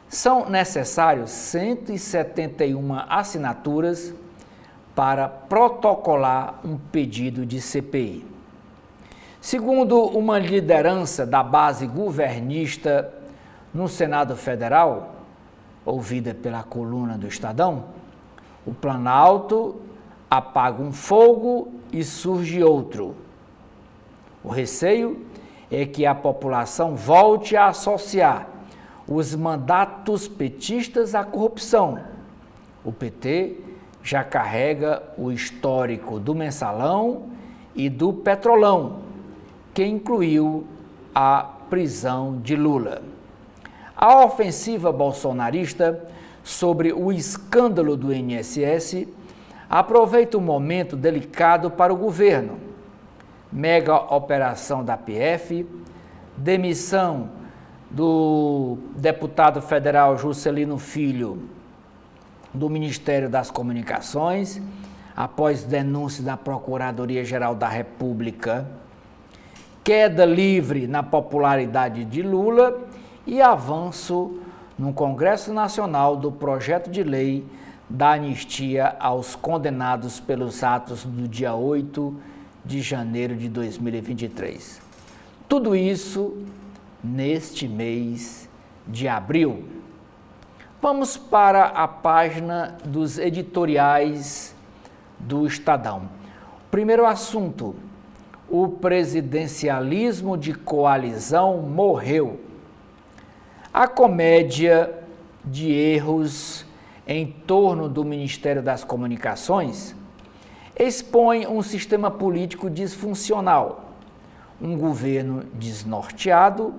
Speaker 1: São necessários 171 assinaturas para protocolar um pedido de CPI. Segundo uma liderança da base governista no Senado Federal, ouvida pela coluna do Estadão, o Planalto apaga um fogo e surge outro. O receio é que a população volte a associar os mandatos petistas à corrupção. O PT já carrega o histórico do Mensalão e do Petrolão, que incluiu a prisão de Lula. A ofensiva bolsonarista sobre o escândalo do INSS aproveita o momento delicado para o governo. Mega operação da PF, demissão do deputado federal Juscelino Filho do Ministério das Comunicações, após denúncia da Procuradoria-Geral da República, queda livre na popularidade de Lula e avanço no Congresso Nacional do projeto de lei da anistia aos condenados pelos atos do dia 8 de janeiro de 2023. Tudo isso neste mês de abril. Vamos para a página dos editoriais do Estadão. Primeiro assunto: o presidencialismo de coalizão morreu. A comédia de erros em torno do Ministério das Comunicações expõe um sistema político disfuncional, um governo desnorteado,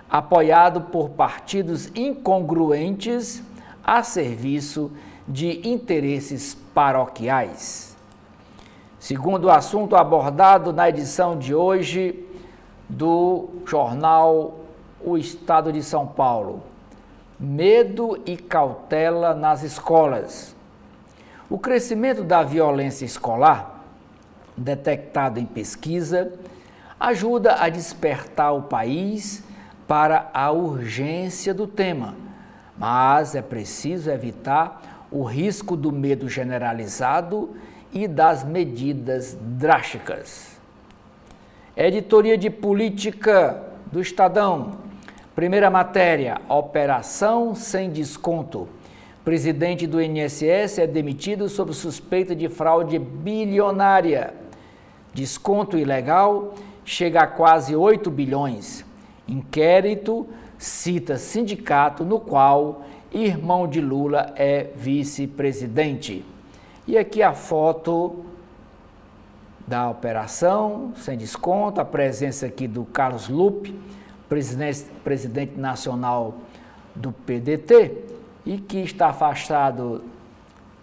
Speaker 1: apoiado por partidos incongruentes a serviço de interesses paroquiais. Segundo o assunto abordado na edição de hoje do jornal O Estado de São Paulo, medo e cautela nas escolas. O crescimento da violência escolar, detectado em pesquisa, ajuda a despertar o país para a urgência do tema, mas é preciso evitar o risco do medo generalizado e das medidas drásticas. Editoria de Política do Estadão. Primeira matéria, operação sem desconto. Presidente do INSS é demitido sob suspeita de fraude bilionária. Desconto ilegal chega a quase 8 bilhões. Inquérito cita sindicato no qual irmão de Lula é vice-presidente. E aqui a foto da operação sem desconto, a presença aqui do Carlos Lupe, presidente nacional do PDT, e que está afastado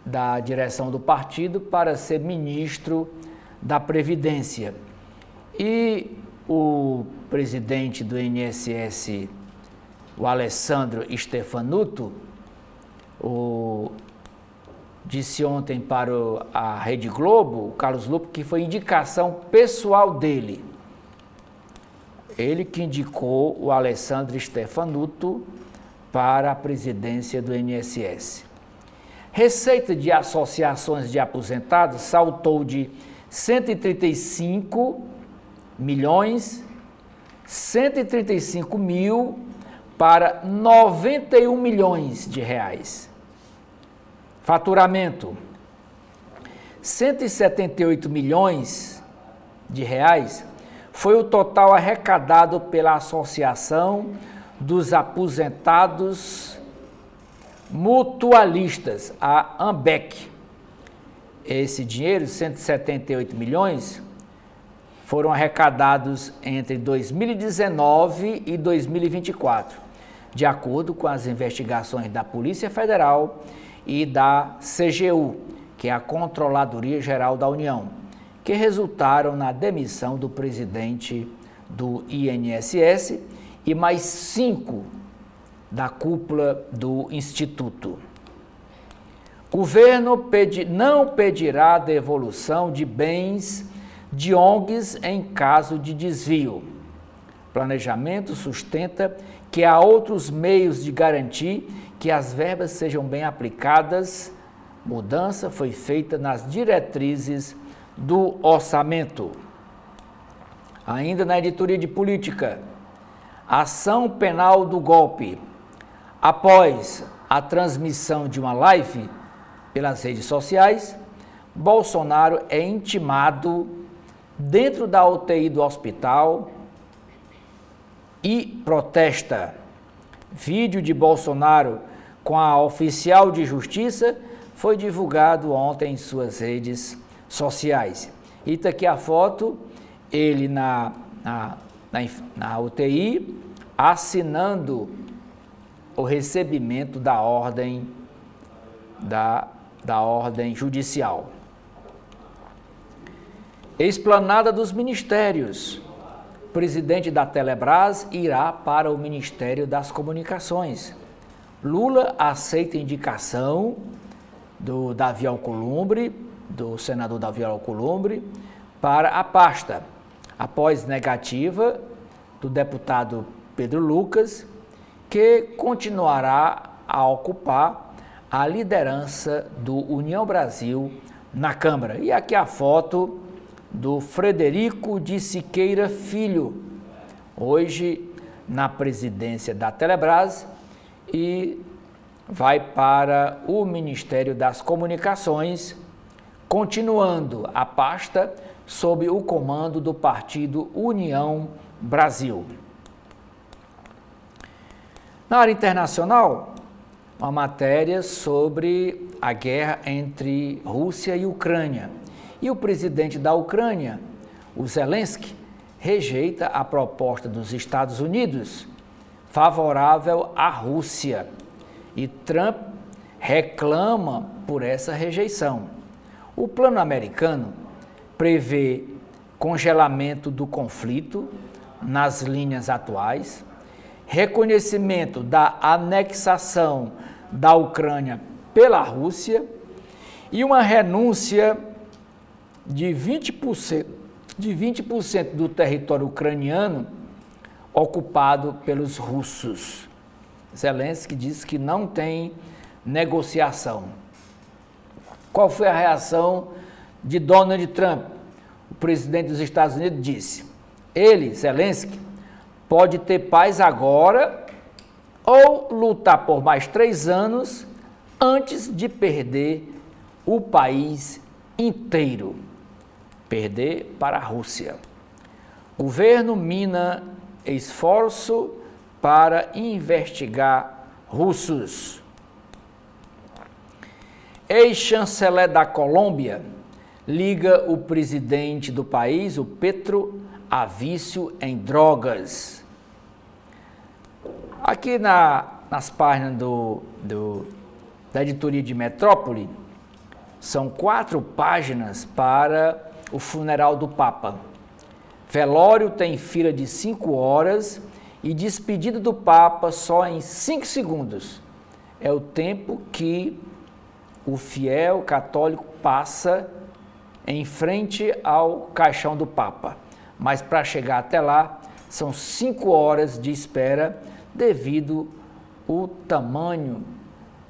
Speaker 1: da direção do partido para ser ministro da Previdência. E o presidente do INSS, o Alessandro Stefanuto, disse ontem para a Rede Globo, o Carlos Lupe, que foi indicação pessoal dele. Ele que indicou o Alessandro Stefanuto para a presidência do INSS. Receita de associações de aposentados saltou de 135 mil para 91 milhões de reais. Faturamento, 178 milhões de reais foi o total arrecadado pela Associação dos Aposentados Mutualistas, a AMBEC. Esse dinheiro, 178 milhões, foram arrecadados entre 2019 e 2024, de acordo com as investigações da Polícia Federal e da CGU, que é a Controladoria Geral da União, que resultaram na demissão do presidente do INSS e mais 5 da cúpula do Instituto. Governo não pedirá devolução de bens de ONGs em caso de desvio. Planejamento sustenta que há outros meios de garantir que as verbas sejam bem aplicadas. Mudança foi feita nas diretrizes do orçamento. Ainda na editoria de política, ação penal do golpe. Após a transmissão de uma live pelas redes sociais, Bolsonaro é intimado dentro da UTI do hospital e protesta. Vídeo de Bolsonaro com a oficial de justiça foi divulgado ontem em suas redes sociais. E está aqui a foto, ele na UTI, assinando o recebimento da ordem judicial. Esplanada dos Ministérios. O presidente da Telebrás irá para o Ministério das Comunicações. Lula aceita indicação do Davi Alcolumbre, do senador Davi Alcolumbre, para a pasta, após negativa do deputado Pedro Lucas, que continuará a ocupar a liderança do União Brasil na Câmara. E aqui a foto do Frederico de Siqueira Filho, hoje na presidência da Telebrás, e vai para o Ministério das Comunicações, continuando a pasta sob o comando do partido União Brasil. Na área internacional, uma matéria sobre a guerra entre Rússia e Ucrânia. E o presidente da Ucrânia, o Zelensky, rejeita a proposta dos Estados Unidos favorável à Rússia. E Trump reclama por essa rejeição. O plano americano prevê congelamento do conflito nas linhas atuais, reconhecimento da anexação da Ucrânia pela Rússia e uma renúncia de 20% do território ucraniano ocupado pelos russos. Zelensky diz que não tem negociação. Qual foi a reação de Donald Trump? O presidente dos Estados Unidos disse: ele, Zelensky, pode ter paz agora ou lutar por mais 3 anos antes de perder o país inteiro. Perder para a Rússia. Governo mina esforço para investigar russos. Ex-chanceler da Colômbia liga o presidente do país, o Petro, a vício em drogas. Aqui nas páginas da editoria de Metrópole, são 4 páginas para o funeral do Papa. Velório tem fila de 5 horas e despedida do Papa só em 5 segundos. É o tempo que o fiel católico passa em frente ao caixão do Papa. Mas para chegar até lá, são 5 horas de espera devido ao tamanho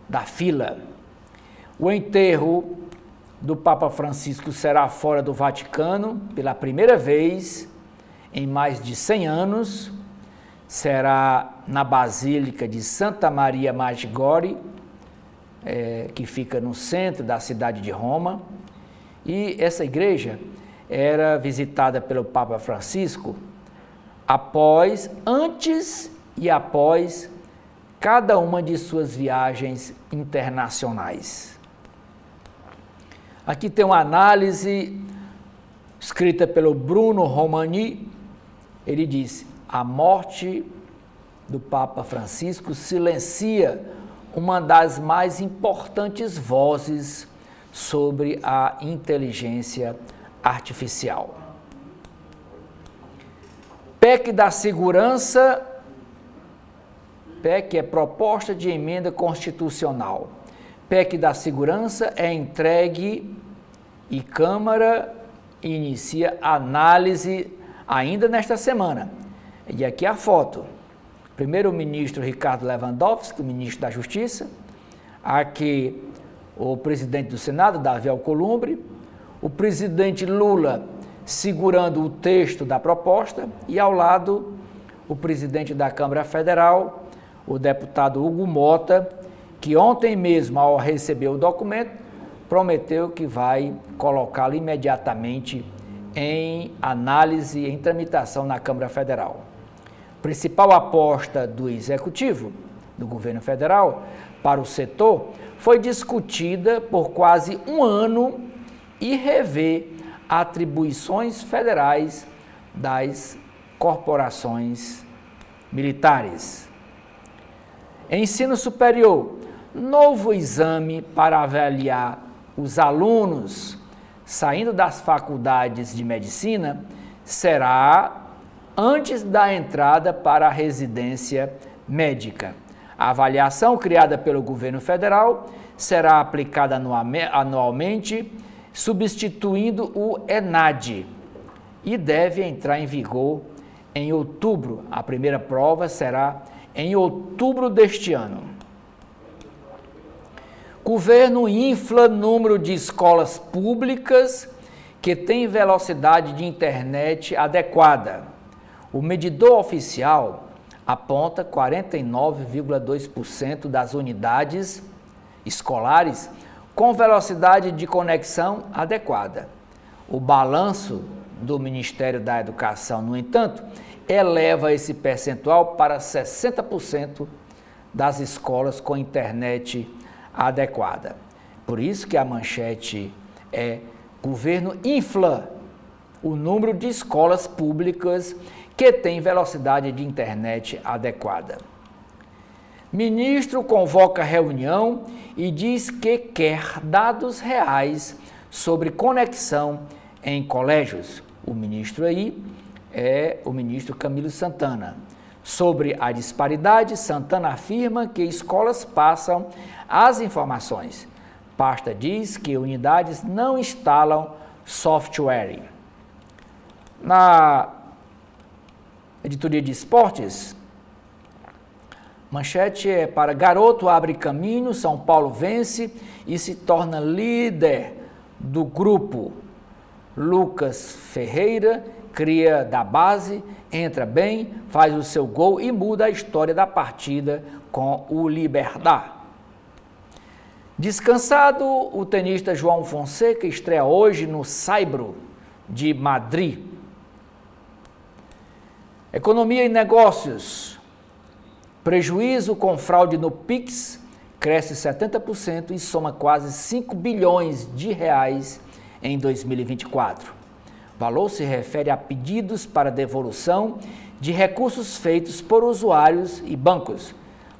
Speaker 1: da fila. O enterro do Papa Francisco será fora do Vaticano pela primeira vez em mais de 100 anos. Será na Basílica de Santa Maria Maggiore, que fica no centro da cidade de Roma. E essa igreja era visitada pelo Papa Francisco antes e após cada uma de suas viagens internacionais. Aqui tem uma análise escrita pelo Bruno Romani. Ele diz: a morte do Papa Francisco silencia uma das mais importantes vozes sobre a inteligência artificial. PEC da Segurança. PEC é proposta de emenda constitucional. PEC da Segurança é entregue e Câmara inicia análise ainda nesta semana. E aqui a foto. Primeiro-ministro Ricardo Lewandowski, ministro da Justiça. Aqui o presidente do Senado, Davi Alcolumbre. O presidente Lula segurando o texto da proposta. E ao lado, o presidente da Câmara Federal, o deputado Hugo Mota, que ontem mesmo, ao receber o documento, prometeu que vai colocá-lo imediatamente em análise, em tramitação na Câmara Federal. Principal aposta do Executivo, do governo federal, para o setor, foi discutida por quase 1 ano e rever atribuições federais das corporações militares. Ensino superior. Novo exame para avaliar os alunos saindo das faculdades de medicina será antes da entrada para a residência médica. A avaliação criada pelo governo federal será aplicada anualmente, substituindo o ENAD, e deve entrar em vigor em outubro. A primeira prova será em outubro deste ano. Governo infla número de escolas públicas que têm velocidade de internet adequada. O medidor oficial aponta 49,2% das unidades escolares com velocidade de conexão adequada. O balanço do Ministério da Educação, no entanto, eleva esse percentual para 60% das escolas com internet adequada. Por isso que a manchete é: governo infla o número de escolas públicas que têm velocidade de internet adequada. Ministro convoca reunião e diz que quer dados reais sobre conexão em colégios. O ministro aí é o ministro Camilo Santana. Sobre a disparidade, Santana afirma que escolas passam as informações. Pasta diz que unidades não instalam software. Na editoria de esportes, manchete é para garoto abre caminho, São Paulo vence e se torna líder do grupo. Lucas Ferreira cria da base, entra bem, faz o seu gol e muda a história da partida com o Liberdad. Descansado, o tenista João Fonseca estreia hoje no Saibro de Madrid. Economia e negócios. Prejuízo com fraude no Pix cresce 70% e soma quase 5 bilhões de reais em 2024. O valor se refere a pedidos para devolução de recursos feitos por usuários e bancos,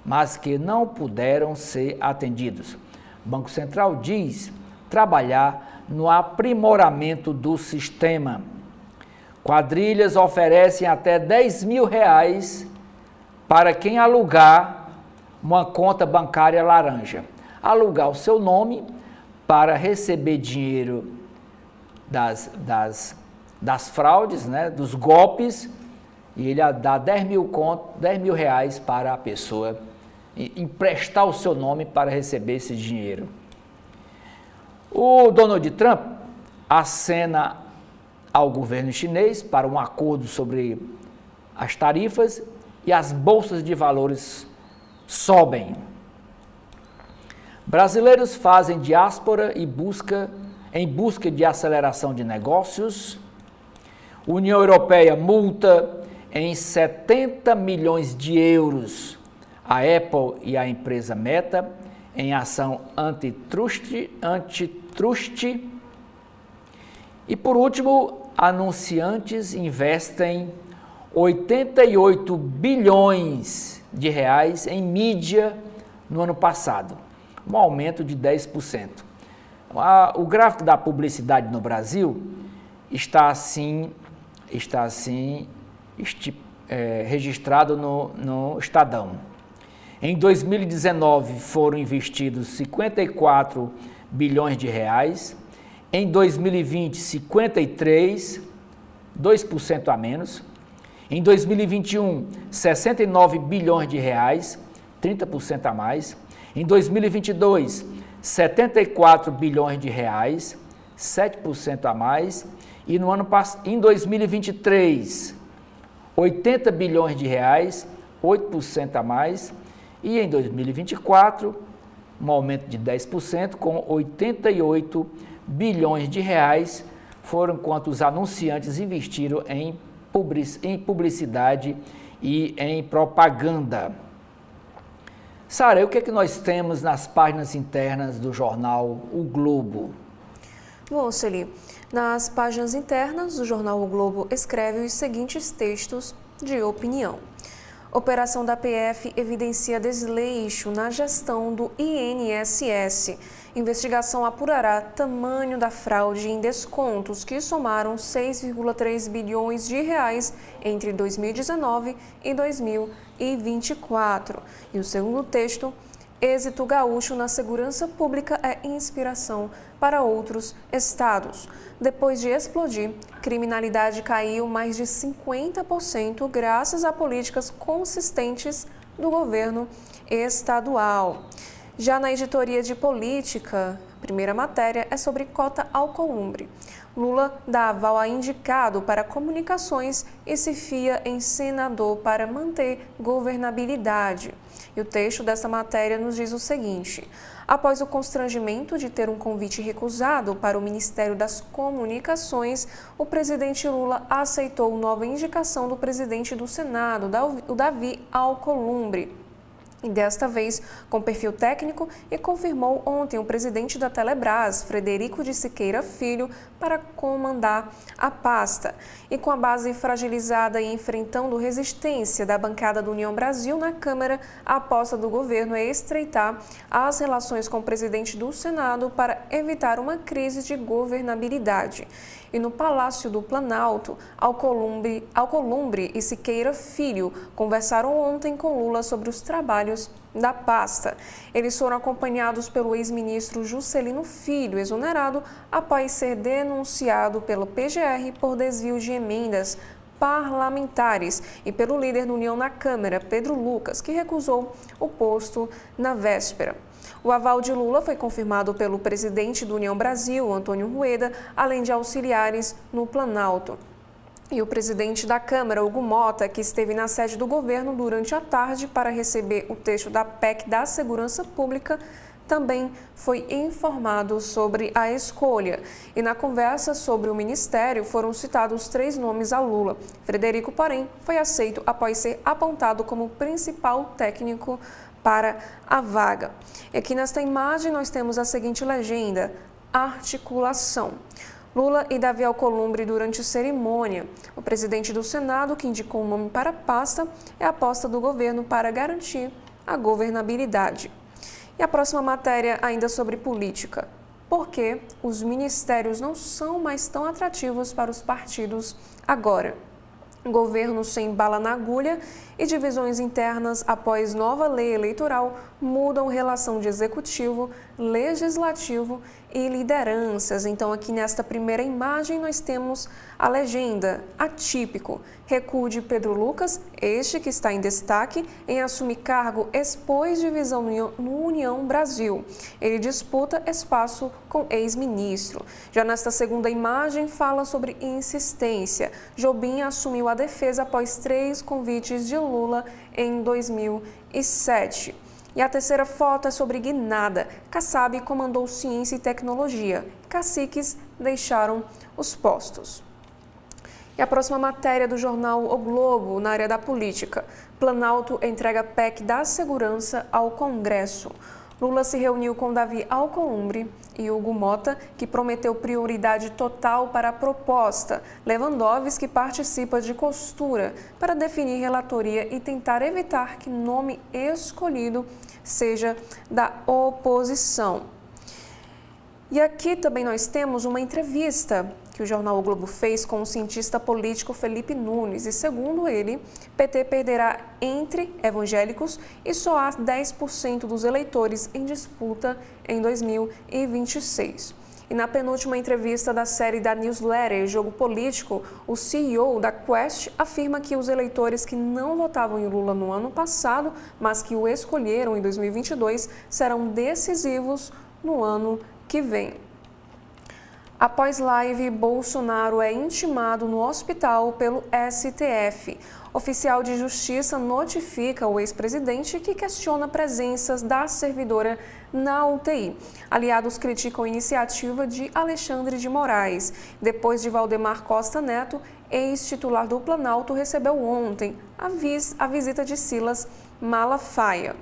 Speaker 1: mas que não puderam ser atendidos. O Banco Central diz trabalhar no aprimoramento do sistema. Quadrilhas oferecem até R$10 mil para quem alugar uma conta bancária laranja. Alugar o seu nome para receber dinheiro das fraudes, né, dos golpes, e ele dá R$10 mil para a pessoa emprestar o seu nome para receber esse dinheiro. O Donald Trump acena ao governo chinês para um acordo sobre as tarifas e as bolsas de valores sobem. Brasileiros fazem diáspora em busca de aceleração de negócios. União Europeia multa em 70 milhões de euros a Apple e a empresa Meta em ação antitruste. E por último, anunciantes investem 88 bilhões de reais em mídia no ano passado, um aumento de 10%. O gráfico da publicidade no Brasil está registrado no Estadão. Em 2019 foram investidos 54 bilhões de reais, em 2020 53, 2% a menos. Em 2021, 69 bilhões de reais, 30% a mais. Em 2022, 74 bilhões de reais, 7% a mais. E em 2023, 80 bilhões de reais, 8% a mais. E em 2024, um aumento de 10%, com 88 bilhões de reais, foram quanto os anunciantes investiram em publicidade e em propaganda. Sara, o que é que nós temos nas páginas internas do jornal O Globo?
Speaker 2: Bom, Celi, nas páginas internas do jornal O Globo escreve os seguintes textos de opinião. Operação da PF evidencia desleixo na gestão do INSS. Investigação apurará tamanho da fraude em descontos que somaram 6,3 bilhões de reais entre 2019 e 2024. E o segundo texto, êxito gaúcho na segurança pública é inspiração para outros estados. Depois de explodir, criminalidade caiu mais de 50% graças a políticas consistentes do governo estadual. Já na editoria de política, a primeira matéria é sobre cota Alcolumbre. Lula dá aval a indicado para comunicações e se fia em senador para manter governabilidade. E o texto dessa matéria nos diz o seguinte: após o constrangimento de ter um convite recusado para o Ministério das Comunicações, o presidente Lula aceitou nova indicação do presidente do Senado, o Davi Alcolumbre. E desta vez com perfil técnico, e confirmou ontem o presidente da Telebrás, Frederico de Siqueira Filho, para comandar a pasta. E com a base fragilizada e enfrentando resistência da bancada do União Brasil na Câmara, a aposta do governo é estreitar as relações com o presidente do Senado para evitar uma crise de governabilidade. E no Palácio do Planalto, Alcolumbre e Siqueira Filho conversaram ontem com Lula sobre os trabalhos da pasta. Eles foram acompanhados pelo ex-ministro Juscelino Filho, exonerado após ser denunciado pelo PGR por desvio de emendas parlamentares, e pelo líder da União na Câmara, Pedro Lucas, que recusou o posto na véspera. O aval de Lula foi confirmado pelo presidente do União Brasil, Antônio Rueda, além de auxiliares no Planalto. E o presidente da Câmara, Hugo Mota, que esteve na sede do governo durante a tarde para receber o texto da PEC da Segurança Pública, também foi informado sobre a escolha. E na conversa sobre o ministério foram citados 3 nomes a Lula. Frederico, porém, foi aceito após ser apontado como principal técnico para a vaga. E aqui nesta imagem nós temos a seguinte legenda: articulação. Lula e Davi Alcolumbre durante cerimônia. O presidente do Senado, que indicou o nome para a pasta, é a aposta do governo para garantir a governabilidade. E a próxima matéria ainda sobre política. Por que os ministérios não são mais tão atrativos para os partidos agora? Governo sem bala na agulha e divisões internas após nova lei eleitoral mudam relação de executivo, legislativo e lideranças. Então, aqui nesta primeira imagem nós temos a legenda: atípico. Recuo de Pedro Lucas, este que está em destaque, em assumir cargo expôs divisão no União Brasil. Ele disputa espaço com ex-ministro. Já nesta segunda imagem fala sobre insistência. Jobim assumiu a defesa após 3 convites de Lula em 2007. E a terceira foto é sobre guinada. Kassab comandou ciência e tecnologia. Caciques deixaram os postos. E a próxima matéria do jornal O Globo, na área da política. Planalto entrega PEC da segurança ao Congresso. Lula se reuniu com Davi Alcolumbre e Hugo Mota, que prometeu prioridade total para a proposta. Lewandowski participa de costura para definir relatoria e tentar evitar que nome escolhido seja da oposição. E aqui também nós temos uma entrevista que o jornal O Globo fez com o cientista político Felipe Nunes. E segundo ele, PT perderá entre evangélicos e só há 10% dos eleitores em disputa em 2026. E na penúltima entrevista da série da newsletter Jogo Político, o CEO da Quest afirma que os eleitores que não votavam em Lula no ano passado, mas que o escolheram em 2022, serão decisivos no ano que vem. Após live, Bolsonaro é intimado no hospital pelo STF. Oficial de Justiça notifica o ex-presidente que questiona presenças da servidora na UTI. Aliados criticam a iniciativa de Alexandre de Moraes. Depois de Valdemar Costa Neto, ex-titular do Planalto, recebeu ontem a visita de Silas Malafaia.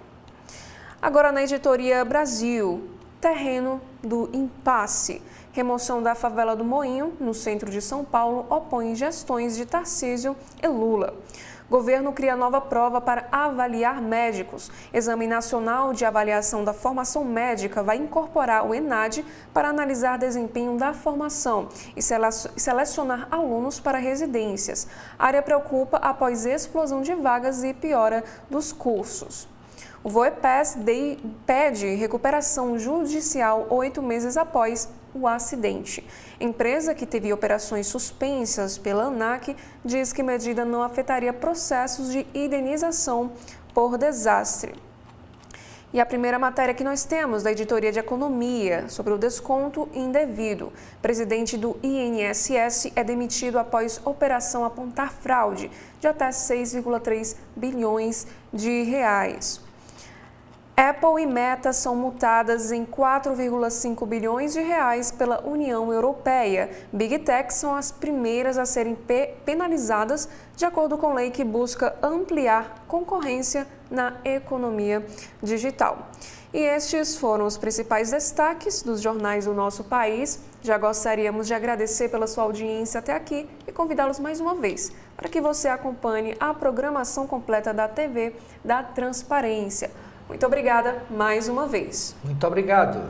Speaker 2: Agora na editoria Brasil, terreno do impasse. Remoção da favela do Moinho, no centro de São Paulo, opõe gestões de Tarcísio e Lula. Governo cria nova prova para avaliar médicos. Exame Nacional de Avaliação da Formação Médica vai incorporar o ENAD para analisar desempenho da formação e selecionar alunos para residências. A área preocupa após explosão de vagas e piora dos cursos. O Voepes pede recuperação judicial 8 meses após o acidente. Empresa que teve operações suspensas pela ANAC diz que medida não afetaria processos de indenização por desastre. E a primeira matéria que nós temos da editoria de economia sobre o desconto indevido. O presidente do INSS é demitido após operação apontar fraude de até 6,3 bilhões de reais. Apple e Meta são multadas em 4,5 bilhões de reais pela União Europeia. Big Tech são as primeiras a serem penalizadas de acordo com lei que busca ampliar concorrência na economia digital. E estes foram os principais destaques dos jornais do nosso país. Já gostaríamos de agradecer pela sua audiência até aqui e convidá-los mais uma vez para que você acompanhe a programação completa da TV da Transparência. Muito obrigada mais uma vez.
Speaker 1: Muito obrigado.